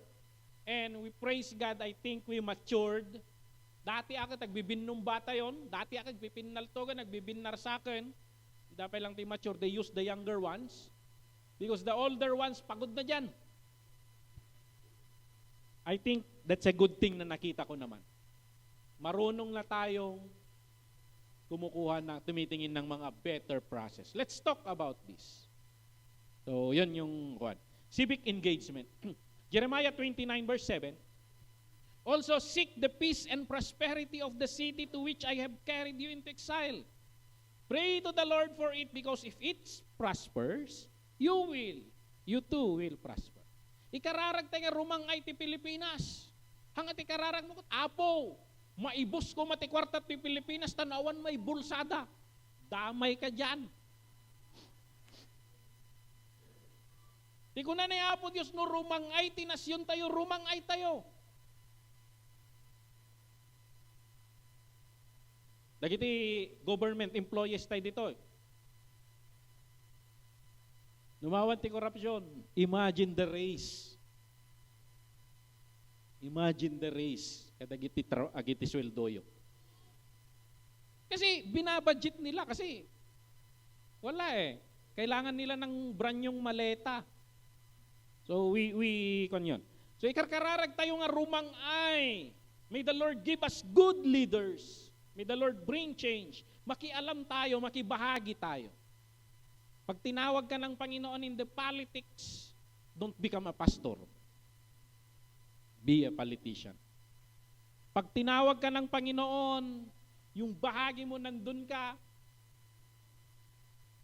and we praise God, I think we matured. Dati ako nagbibinong bata yon, dati ako nagpipinaltogan, nagbibinar sa akin. Dapat lang tayo mature, they use the younger ones. Because the older ones, pagod na dyan. I think that's a good thing na nakita ko naman. Marunong na tayong tumitingin ng mga better process. Let's talk about this. So, yun yung one. Civic engagement. Jeremiah 29 verse 7. Also seek the peace and prosperity of the city to which I have carried you into exile. Pray to the Lord for it, because if it prospers, you too will prosper. Ikararag tayo rumang ay ti Pilipinas. Hangat ikararag mo, apo, maibos ko matikwarta ti Pilipinas, tanawan may bulsada. Damay ka dyan. Di ko na apo Diyos no rumang ay tinasyon tayo, rumang ay tayo. Dagiti government employees tayo dito. Numawan ti korupsyon. Imagine the race. Imagine the race. Kadagiti sweldoyo. Kasi binabudget nila kasi wala eh. Kailangan nila ng branyong maleta. So we kanyon. So ikarkararag tayo nga rumang ay. May the Lord give us good leaders. May the Lord bring change. Makialam tayo, makibahagi tayo. Pag tinawag ka ng Panginoon in the politics, don't become a pastor. Be a politician. Pag tinawag ka ng Panginoon, yung bahagi mo nandun ka,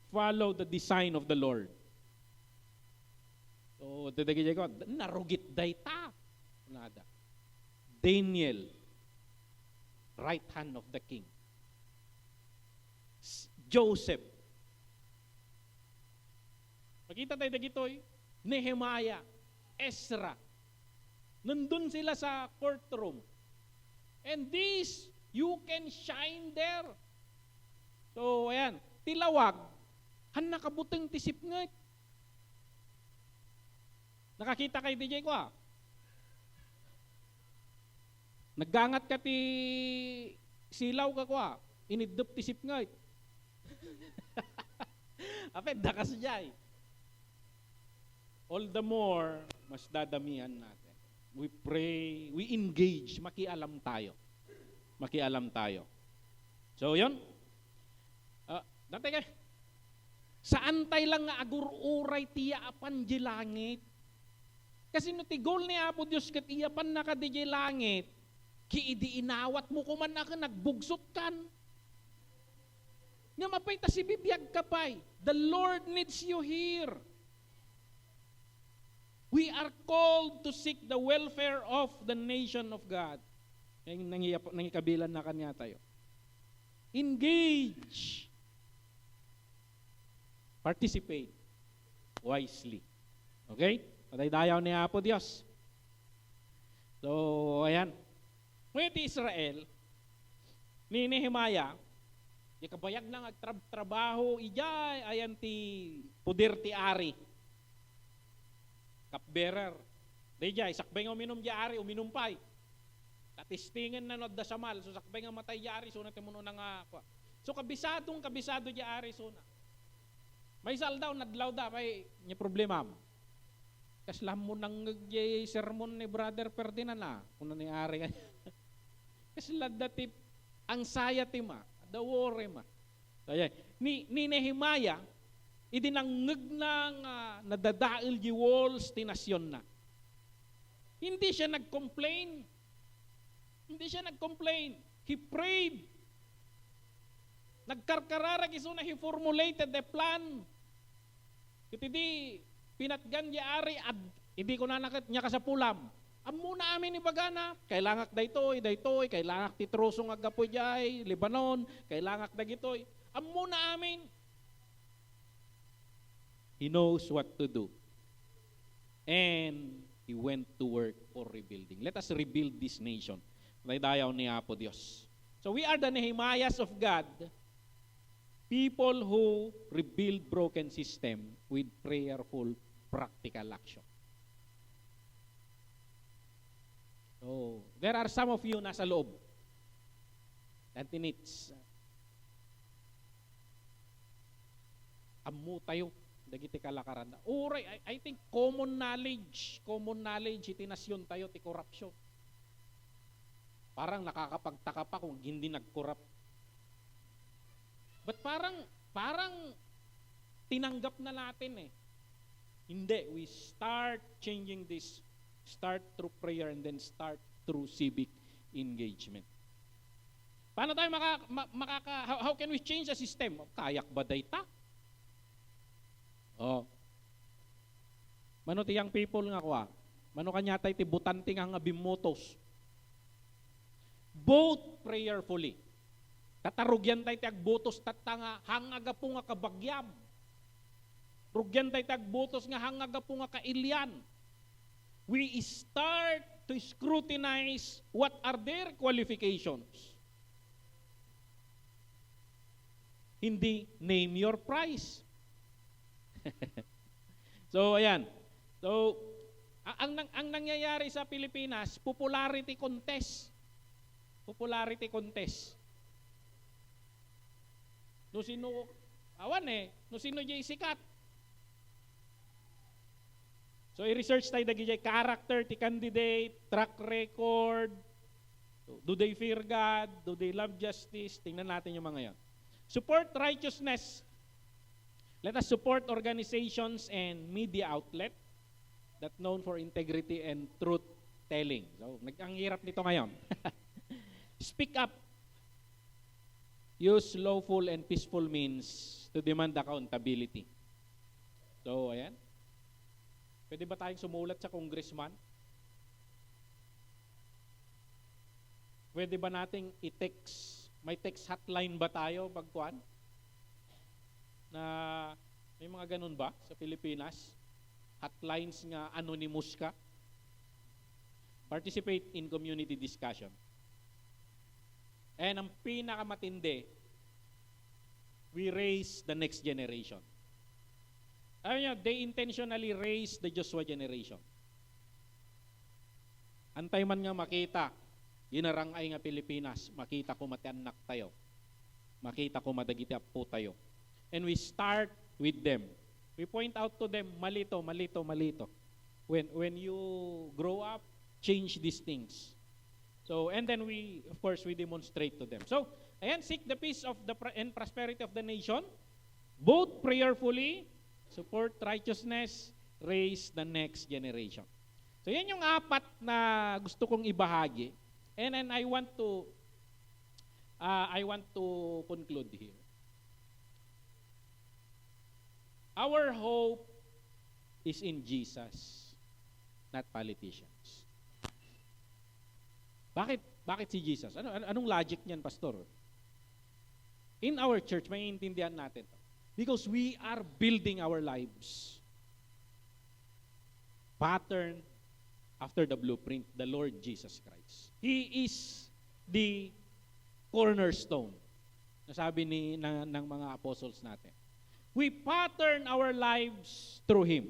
follow the design of the Lord. So, dadagay ko, narugit dayta. Nada. Daniel, right hand of the king. Joseph. Makita tayo dagitoy, Nehemiah, Ezra. Nandun sila sa courtroom. And this, you can shine there. So, ayan, tilawag, han nakabuting tisip nga. Nakakita kay DJ ko Naggangat ka ti silaw ka inidop tisip nga. Apet, dakas jay. All the more, mas dadamihan natin. We pray, we engage, makialam tayo. Makialam tayo. So, yun. Dati kay, saan tayo lang nga agururay tiya apan di langit? Kasi no ti goal ni Apo Diyos kat iyapan na ka di langit, kiidi inawat mo kuman na ka nagbugsot kan. Nga mapay ta si bibiyag kapay. The Lord needs you here. We are called to seek the welfare of the nation of God. Nangikabilan na kanya tayo. Engage. Participate wisely. Okay? Patay-dayaw ni Apo Diyos. So, ayan. Ngayon ti Israel, ni Nehemiah, di kabayag na agtrabaho, ijay, ayan ti puder ti ari. Cupbearer. Dayjay, sakbay nga uminom di ari, uminom pay. Tatistingan na nod da samal, so sakbay nga matay di ari, so natin mo na nga. So kabisado di ari, so na. May saldaw, nadlaw da, may niya problema mo. Kaslam mo nang sermon ni Brother Ferdinand na, kung ni ari ka. Kaslam dati, anxiety ma, the worry ma. So, ayan. Ni Nehemiah, idinangag ng nadadail di walls ti nasyon na. Hindi siya nag-complain. Hindi siya nag-complain. He prayed. Nagkarkarara kiso na he formulated the plan. Iti di pinatgan di ari at hindi ko nanakit niya ka sa pulam. Amo na amin ibagana, kailangak daytoy, kailangak ti trosong agapoy jay, Lebanon, kailangak dagitoy. Amo na amin. He knows what to do. And he went to work for rebuilding. Let us rebuild this nation. Dayaw ni Apo Diyos. So we are the Nehemiahs of God, people who rebuild broken system with prayerful, practical action. So, there are some of you nasa loob. That needs amu tayo dagiti kalakaran. Oray, I think common knowledge iti nasyon tayo ti corruption. Parang nakakapagtaka pa kung hindi nag-corrupt. But parang tinanggap na natin Hindi, we start changing this. Start through prayer and then start through civic engagement. Paano tayo how can we change the system? Kayak ba dayta? Mano ti young people nga mano kanya tayo ti butanting ang abimutos. Both prayerfully. Tatarugyan tayo ti agbutos tatanga hangaga po nga kabagyam. Rugyan tayo ti agbutos nga hangaga po nga kailyan. We start to scrutinize what are their qualifications. Hindi name your price. So, ayan. So, ang nangyayari sa Pilipinas, popularity contest. Popularity contest. No sino, no sino jay sikat. So, i-research tayo dagi jay character ti candidate, track record, do they fear God, do they love justice, tingnan natin yung mga yan. Support righteousness. Let us support organizations and media outlet that known for integrity and truth telling. So, ang hirap nito ngayon. Speak up. Use lawful and peaceful means to demand accountability. So, ayan. Pwede ba tayong sumulat sa congressman? Pwede ba nating i-text? May text hotline ba tayo pagkuan? Na may mga ganun ba sa Pilipinas? Hotlines nga anonymous ka? Participate in community discussion. And ang pinakamatindi, we raise the next generation. Ayun niya, they intentionally raise the Joshua generation. Antay man nga makita, ginarangay nga Pilipinas, makita ko matianak tayo. Makita ko madagiti po tayo. And we start with them. We point out to them, malito. When you grow up, change these things. So, and then we demonstrate to them. So, ayan, seek the peace of and prosperity of the nation, both prayerfully, support righteousness, raise the next generation. So, yan yung apat na gusto kong ibahagi. And then I want to conclude here. Our hope is in Jesus, not politicians. Bakit si Jesus? Anong logic niyan, pastor? In our church, may intindihan natin to. Because we are building our lives pattern after the blueprint, the Lord Jesus Christ. He is the cornerstone. Nasabi ng mga apostles natin. We pattern our lives through Him.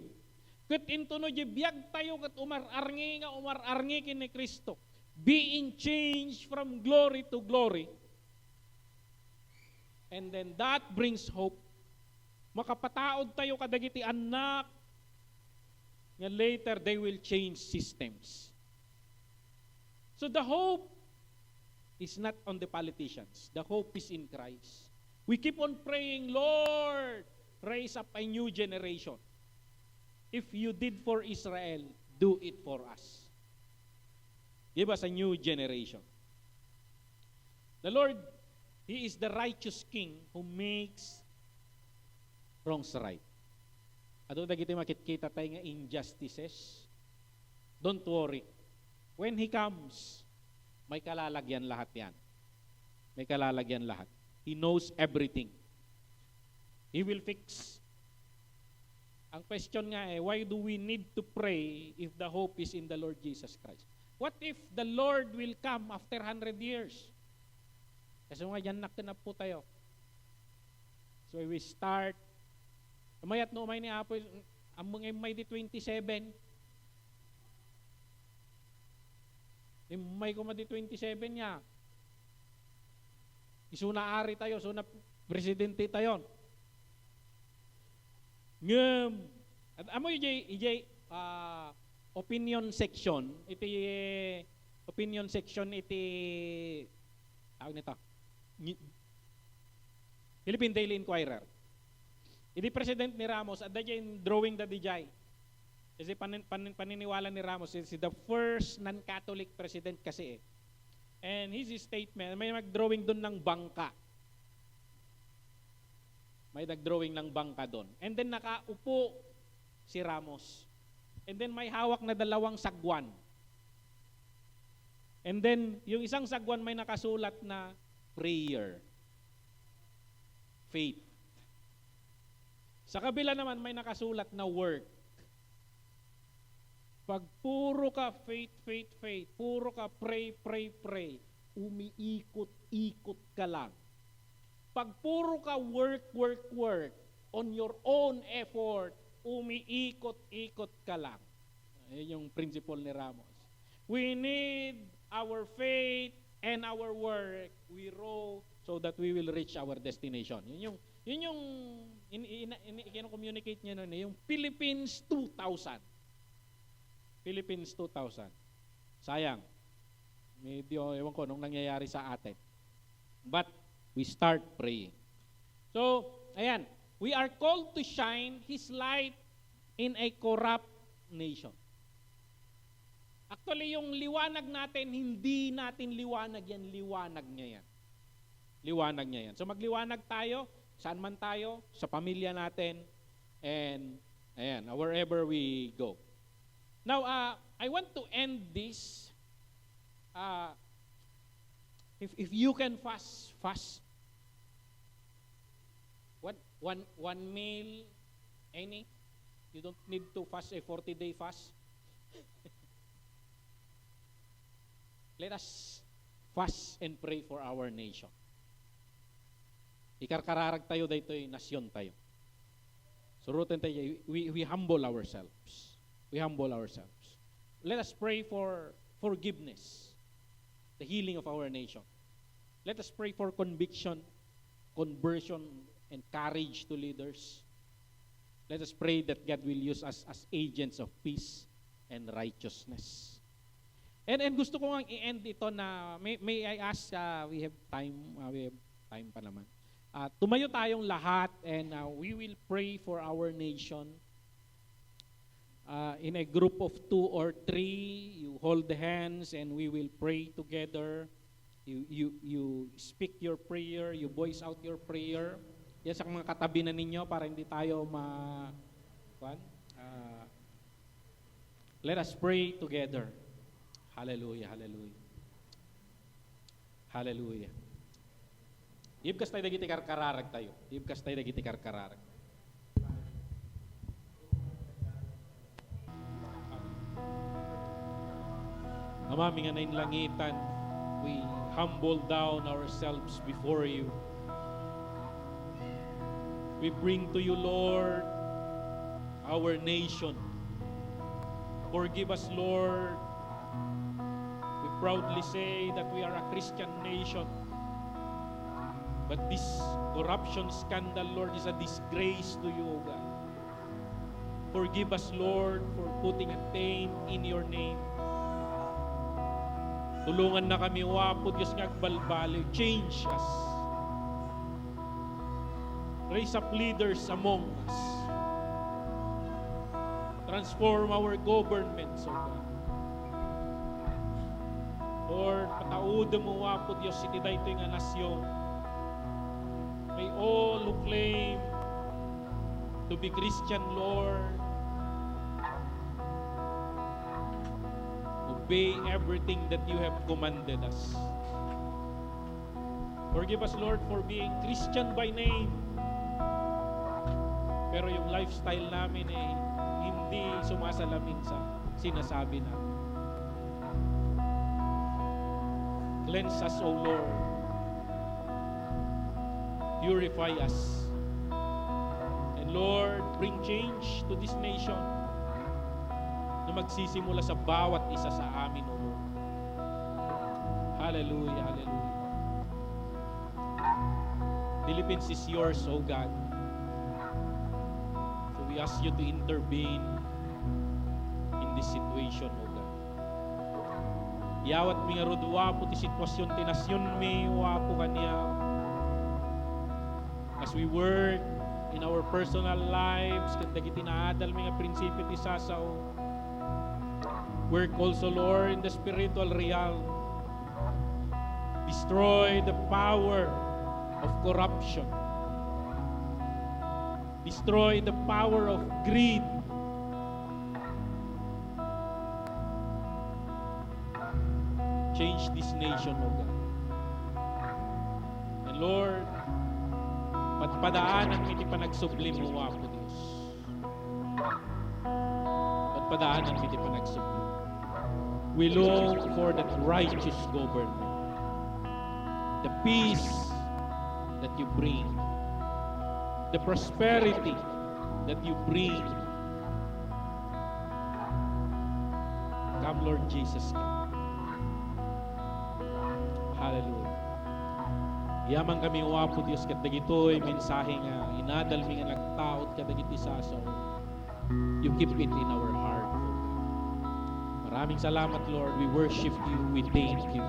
Kat intuno biyag tayo kat umararngi kin ni Kristo. Being changed from glory to glory. And then that brings hope. Makapataod tayo kadagiti anak. Nga later they will change systems. So the hope is not on the politicians. The hope is in Christ. We keep on praying, Lord, raise up a new generation. If you did for Israel, do it for us. Give us a new generation. The Lord, He is the righteous King who makes wrongs right. Ato dagiti makikita tayo nga injustices. Don't worry. When He comes, may kalalagyan lahat yan. May kalalagyan lahat. He knows everything. He will fix. Ang question nga why do we need to pray if the hope is in the Lord Jesus Christ? What if the Lord will come after 100 years? Kasi nga yan na po tayo. So we start. Mayat no may ni Apo, among may di 27. May ko ma di 27 niya. Isuna ari tayo, suna presidente tayo. Ngem. At amo ijay opinion section, opinion section tawag nito. Philippine Daily Inquirer. Idi president ni Ramos at dayay drawing the DJ. Kasi paniniwala ni Ramos is the first non-Catholic president kasi And his statement, may mag-drawing doon ng bangka. May nag-drawing ng bangka doon. And then nakaupo si Ramos. And then may hawak na 2 sagwan. And then yung isang sagwan may nakasulat na prayer. Faith. Sa kabila naman may nakasulat na work. Pag puro ka faith, puro ka pray, umiikot-ikot ka lang. Pag puro ka work, on your own effort, umiikot-ikot ka lang. Ayun yung principle ni Ramos. We need our faith and our work. We row so that we will reach our destination. Yun yung communicate niya nun, yung Philippines 2000. Philippines 2000. Sayang. Medyo, ewan ko, nung nangyayari sa atin. But, we start praying. So, ayan. We are called to shine His light in a corrupt nation. Actually, yung liwanag natin, hindi natin liwanag yan, liwanag niya yan. Liwanag niya yan. So magliwanag tayo, saan man tayo, sa pamilya natin, and ayan, wherever we go. Now, I want to end this. If you can fast. What? One meal, any? You don't need to fast a 40-day fast. Let us fast and pray for our nation. Ikarkararag tayo daytoy nasyon tayo. Surutin tayo, we humble ourselves. We humble ourselves. Let us pray for forgiveness, the healing of our nation. Let us pray for conviction, conversion, and courage to leaders. Let us pray that God will use us as agents of peace and righteousness. And gusto ko nga i-end ito na, may I ask, we have time pa naman. Tumayo tayong lahat and we will pray for our nation. In a group of 2 or 3, you hold hands and we will pray together. You speak your prayer, you voice out your prayer. Yan sa mga katabi na ninyo para hindi tayo let us pray together. Hallelujah, hallelujah. Hallelujah. Ibkas tayo dagiti karkararag tayo. Ibkas tayo dagiti karkararag. Amami nga nainlangitan, we humble down ourselves before you. We bring to you, Lord, our nation. Forgive us, Lord. We proudly say that we are a Christian nation. But this corruption scandal, Lord, is a disgrace to you, O God. Forgive us, Lord, for putting a taint in your name. Tulungan na kami, wapo, Diyos nga agbalbali. Change us. Raise up leaders among us. Transform our governments, O God. Lord, patauda mo, wapo, Diyos, itiday ito yung nasyon. May all who claim to be Christian, Lord, obey everything that you have commanded us. Forgive us, Lord, for being Christian by name. Pero yung lifestyle namin hindi sumasalamin sa sinasabi namin. Cleanse us, O Lord. Purify us. And Lord, bring change to this nation na magsisimula sa bawat isa sa amin, O Lord. Hallelujah, hallelujah. Philippines is yours, O God. So we ask you to intervene in this situation, O God. Yawat mi nga rodwa po ti sitwasyon ti nasyon mi wapo kanya. As we work in our personal lives, kanda gitinaadal mga prinsipyo ti sasaw. Work also, Lord, in the spiritual realm. Destroy the power of corruption. Destroy the power of greed. Change this nation, O God. And Lord, padaanan mi ti panagsublim mo, wapo Diyos. Padaanan mi ti panagsublim. We long for that righteous government. The peace that you bring. The prosperity that you bring. Come, Lord Jesus. Hallelujah. Yaman kami wapo Diyos kat dagitoy mensahe nga inadal mi nga nagtaot kat dagiti sasaw. You keep it in our heart. Maraming salamat, Lord. We worship you. We thank you.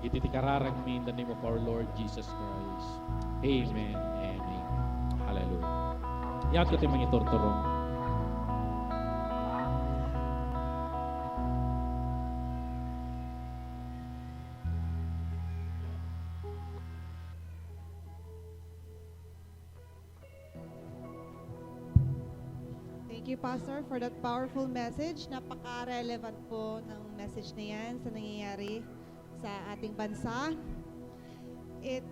Iti kararag mi in the name of our Lord Jesus Christ. Amen and amen. Hallelujah. Yan ko tayo mga iturturong. Thank you, Pastor, for that powerful message. Napaka-relevant po ng message na yan sa nangyayari sa ating bansa. It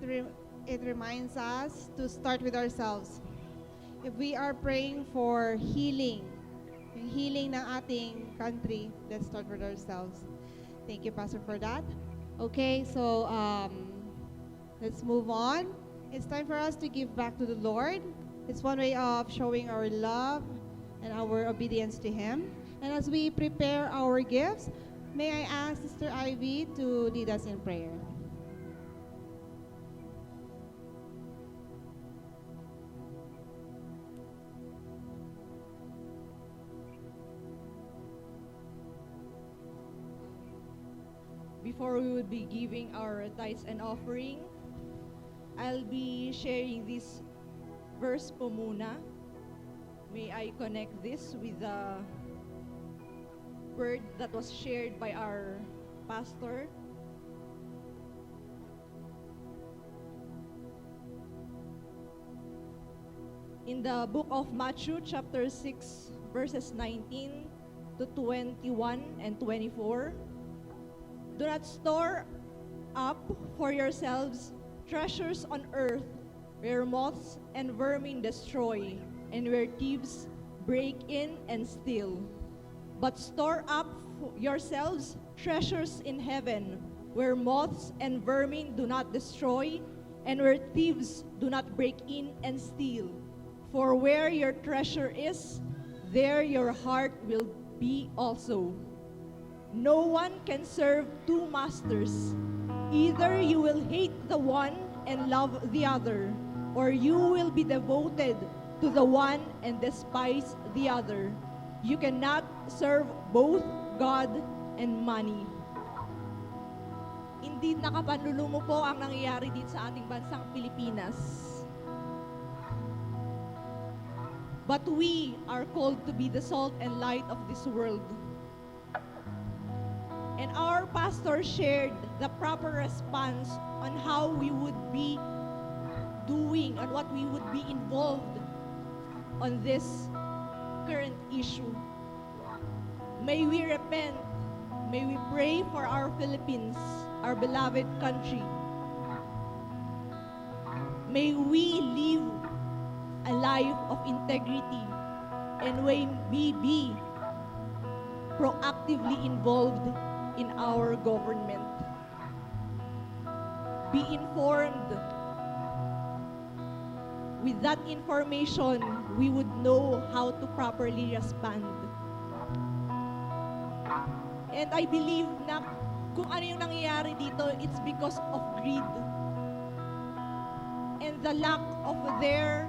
reminds us to start with ourselves. If we are praying for healing, yung healing ng ating country, let's start with ourselves. Thank you, Pastor, for that. Okay, so let's move on. It's time for us to give back to the Lord. It's one way of showing our love and our obedience to Him. And as we prepare our gifts, may I ask Sister Ivy to lead us in prayer. Before we would be giving our tithes and offering, I'll be sharing this verse po muna. May I connect this with the word that was shared by our pastor. In the book of Matthew, chapter 6, verses 19 to 21 and 24, do not store up for yourselves treasures on earth, where moths and vermin destroy, and where thieves break in and steal. But store up yourselves treasures in heaven, where moths and vermin do not destroy, and where thieves do not break in and steal. For where your treasure is, there your heart will be also. No one can serve two masters. Either you will hate the one and love the other, or you will be devoted to the one and despise the other. You cannot serve both God and money. Indeed, nakapanlulumo po ang nangyayari dito sa ating bansang Pilipinas. But we are called to be the salt and light of this world. And our pastor shared the proper response on how we would be doing and what we would be involved on this current issue. May we repent. May we pray for our Philippines, our beloved country. May we live a life of integrity, and may we be proactively involved in our government. Be informed. With that information, we would know how to properly respond. And I believe na kung ano yung nangyayari dito, it's because of greed and the lack of their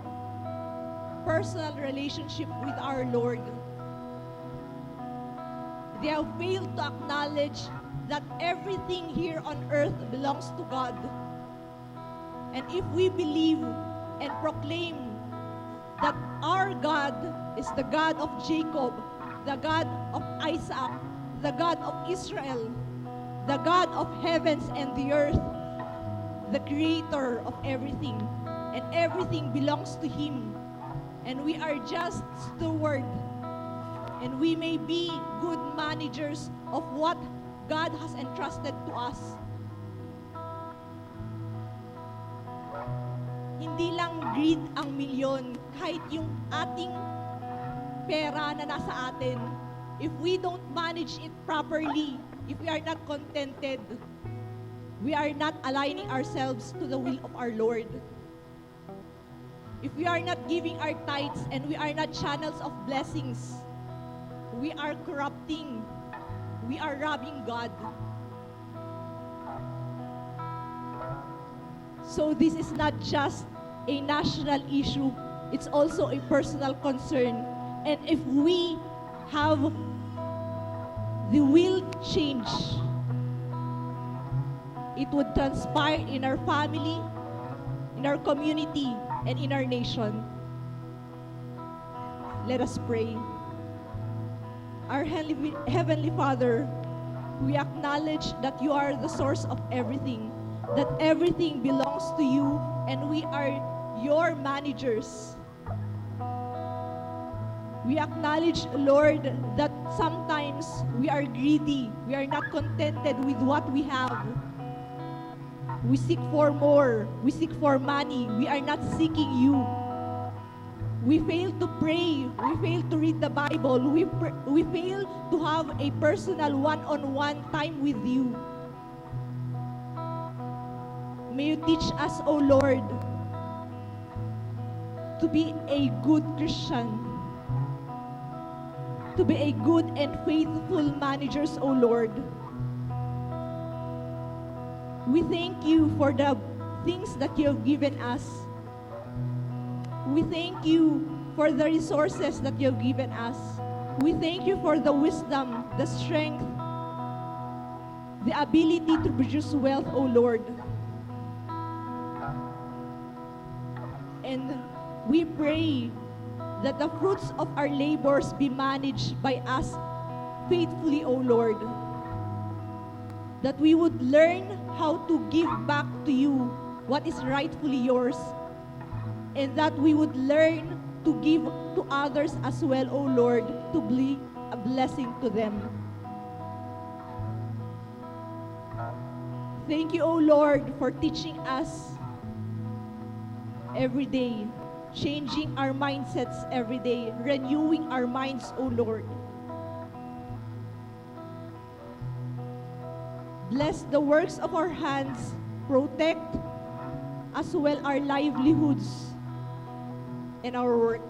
personal relationship with our Lord. They have failed to acknowledge that everything here on earth belongs to God. And if we believe and proclaim that our God is the God of Jacob, the God of Isaac, the God of Israel, the God of heavens and the earth, the creator of everything, and everything belongs to Him, and we are just steward, and we may be good managers of what God has entrusted to us. Hindi lang greed ang milyon, kahit yung ating pera na nasa atin, if we don't manage it properly, if we are not contented, we are not aligning ourselves to the will of our Lord. If we are not giving our tithes and we are not channels of blessings, we are corrupting. We are robbing God. So this is not just a national issue, it's also a personal concern. And if we have the will to change, it would transpire in our family, in our community, and in our nation. Let us pray. Our Heavenly Father, we acknowledge that you are the source of everything, that everything belongs to you, and we are your managers. We acknowledge, Lord, that sometimes we are greedy. We are not contented with what we have. We seek for more. We seek for money. We are not seeking you. We fail to pray. We fail to read the Bible. We fail to have a personal one-on-one time with you. May you teach us, O Lord, to be a good Christian, to be a good and faithful managers, O Lord. We thank you for the things that you have given us. We thank you for the resources that you have given us. We thank you for the wisdom, the strength, the ability to produce wealth, O Lord. And we pray that the fruits of our labors be managed by us faithfully, O Lord. That we would learn how to give back to you what is rightfully yours. And that we would learn to give to others as well, O Lord, to be a blessing to them. Thank you, O Lord, for teaching us every day, changing our mindsets every day, renewing our minds, O Lord. Bless the works of our hands, protect as well our livelihoods and our work.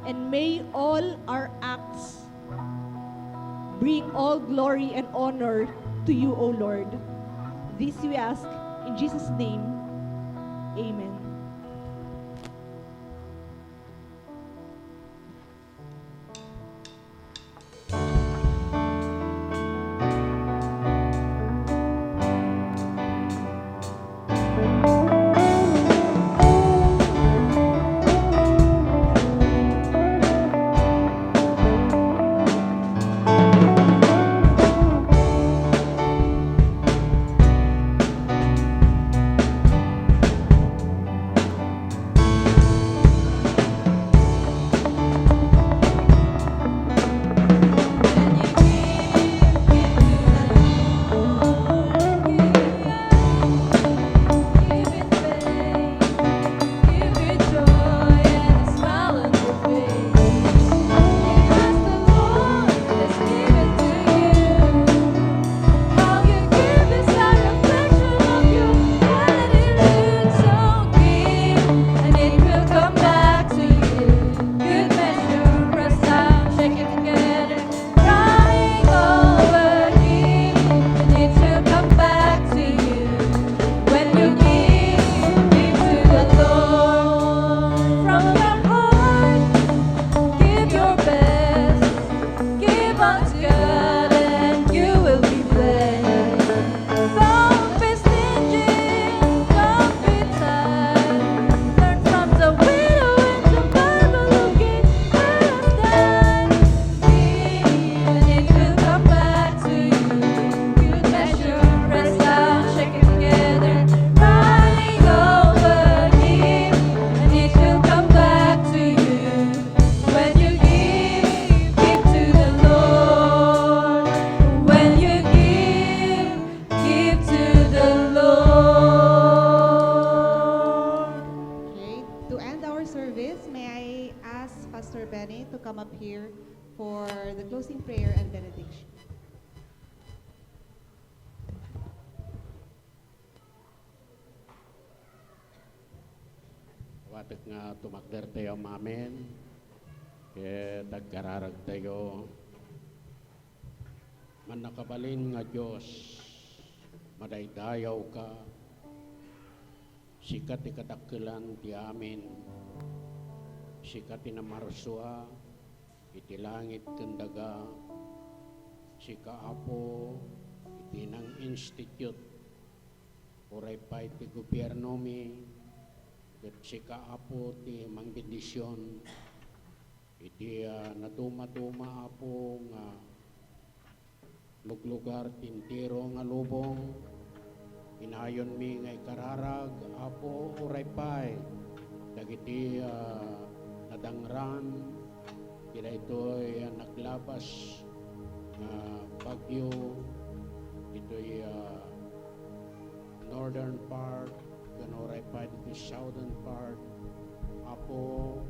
And may all our acts bring all glory and honor to you, O Lord. This we ask in Jesus' name. Amen. to come up here for the closing prayer and benediction. Watak nga tumakder tayo mamen, kaya tagkararag tayo, man nakabalin nga Diyos, madaydayaw ka, sikat ikatakilan ti amin, sikat inamarsua, iti langit kendaga, sika apo, iti nang institute, uray pa iti gobyerno mi, ket sika apo ti mangbendisyon, iti natuma-tuma apo nga luglugar tintiro nga lubong, inayon mi ngay kararag apo uray pay dagiti nadangran Tila ito'y naglabas na bagyo. Ito'y northern part, ganoray pa ito southern part. Apo,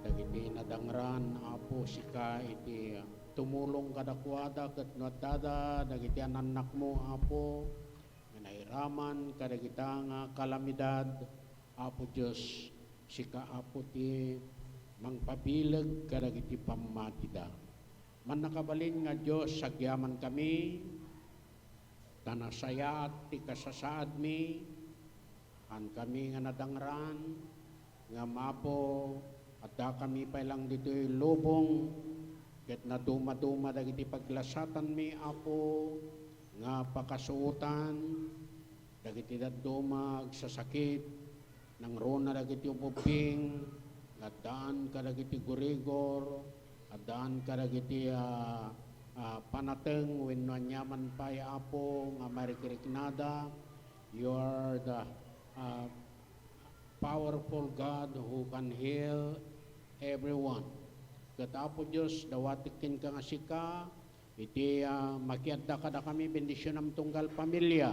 dagiti nadangran, apo sika iti tumulong kadakwada kat nadada, dagiti ananak mo, apo, nairaman kadagita nga kalamidad, apo Diyos, sika apo ti mangpabilag kadagiti pamatida. Man nakabalin nga Diyos, sagyaman kami, tanasaya at ti kasasaad mi, kan kami nga nadangran, nga mapo, at da kami pa lang dito'y lubong, ket na duma-duma dagiti paglasatan mi, apo, nga pakasuutan, dagiti daduma, agsasakit, nang rona dagiti ububing, nga daan ka dagiti gurigor, at daan ka dagiti panateng, wenno nyaman pa'y apo, nga marikiriknada. You are the powerful God who can heal everyone. Kat apo Diyos, dawatikin ka nga sika, iti makiadda kada kami, bendisyon am tunggal pamilya.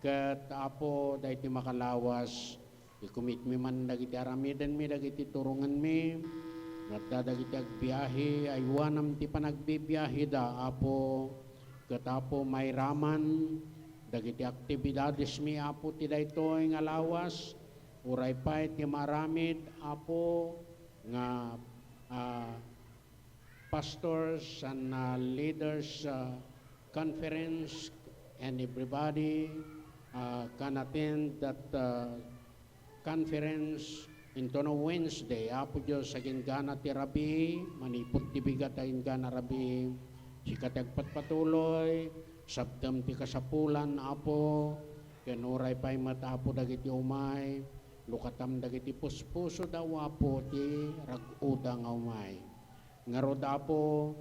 Kat apo, da iti makalawas, ikumit mi man dagiti aramiden mi, dagiti turungan mi, at dagiti agbiyahe, aywanam ti panagbibiyahe da, apo, kat apo may raman, dagiti aktibidades mi, apo, ti daytoy nga lawas, uray pa iti maramid, apo, nga pastors and leaders conference, and everybody can attend that conference into no Wednesday. Apo Diyos, saging gana ti rabi, manipot ti bigat aging gana rabi, sikatagpat patuloy, sabdam ti kasapulan, apo, kenuray pa'y matapo dagiti umay, lukatam dagiti puspuso daw, apo, ti raguda nga umay. Ngarod, apo,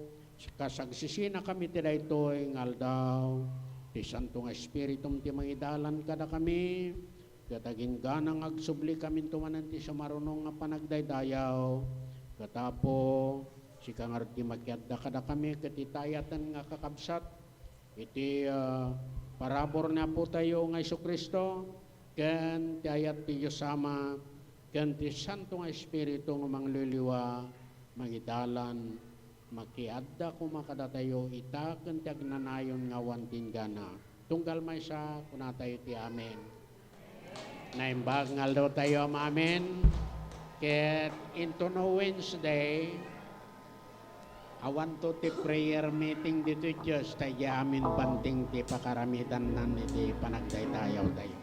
kasagsisina kami ti daytoy ngal daw, ti Santong Espiritum ti mangidalan kada kami, kataging ganang agsubli kami tumanan ti sumarunong nga panagdaydayaw, katapo, si kangar ti magyadda kada kami, katitayatan nga kakabsat, iti parabor na po tayo nga Isokristo, ken ti ayat ti Diyos sama, ken ti Santong Espiritu nga mangliliwa, mangidalan, makiadda kumakadatayo ita ken ti agnanayon nga wantin gana. Tunggal may sa kunatayo ti amen. Naimbag ngal daw tayo amen. Ket into no Wednesday, awan to ti prayer meeting dito Diyos, tayo amin banting ti pakaramitan nan iti panagdaydayaw tayo.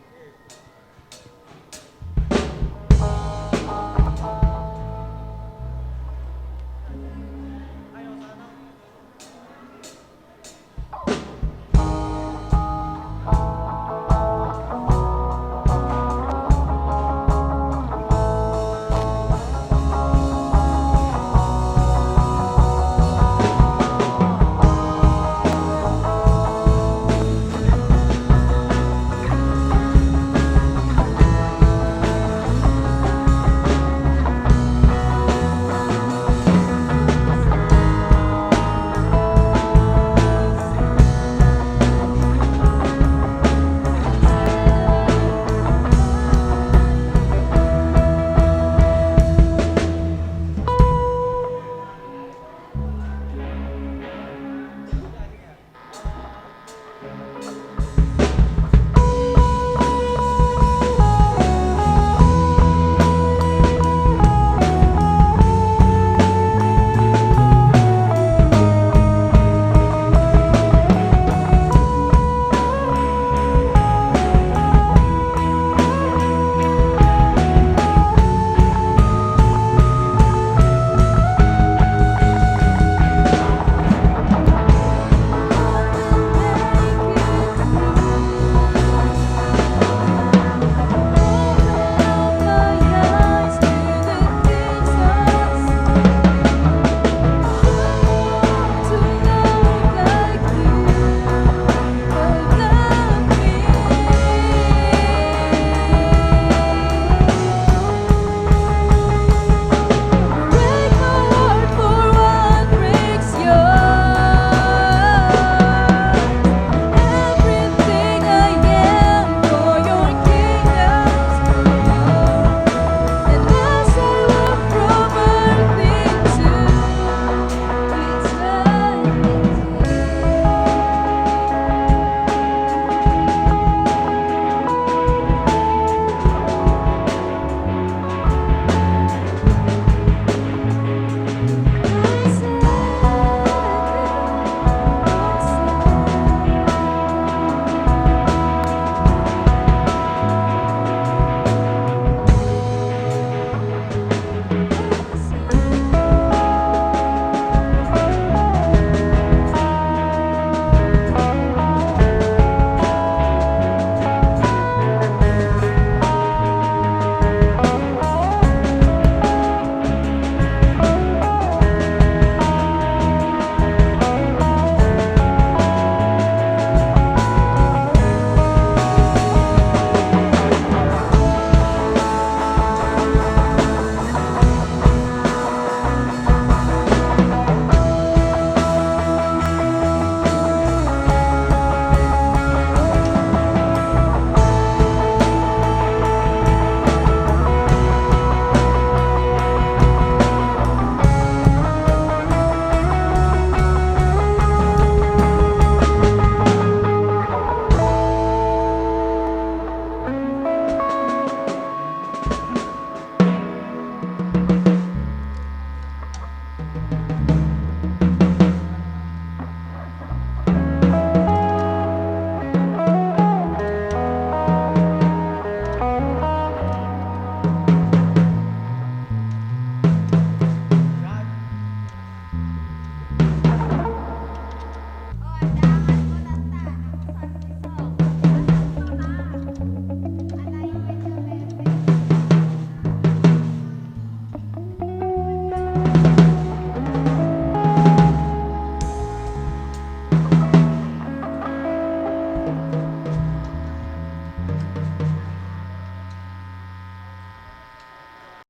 Amen.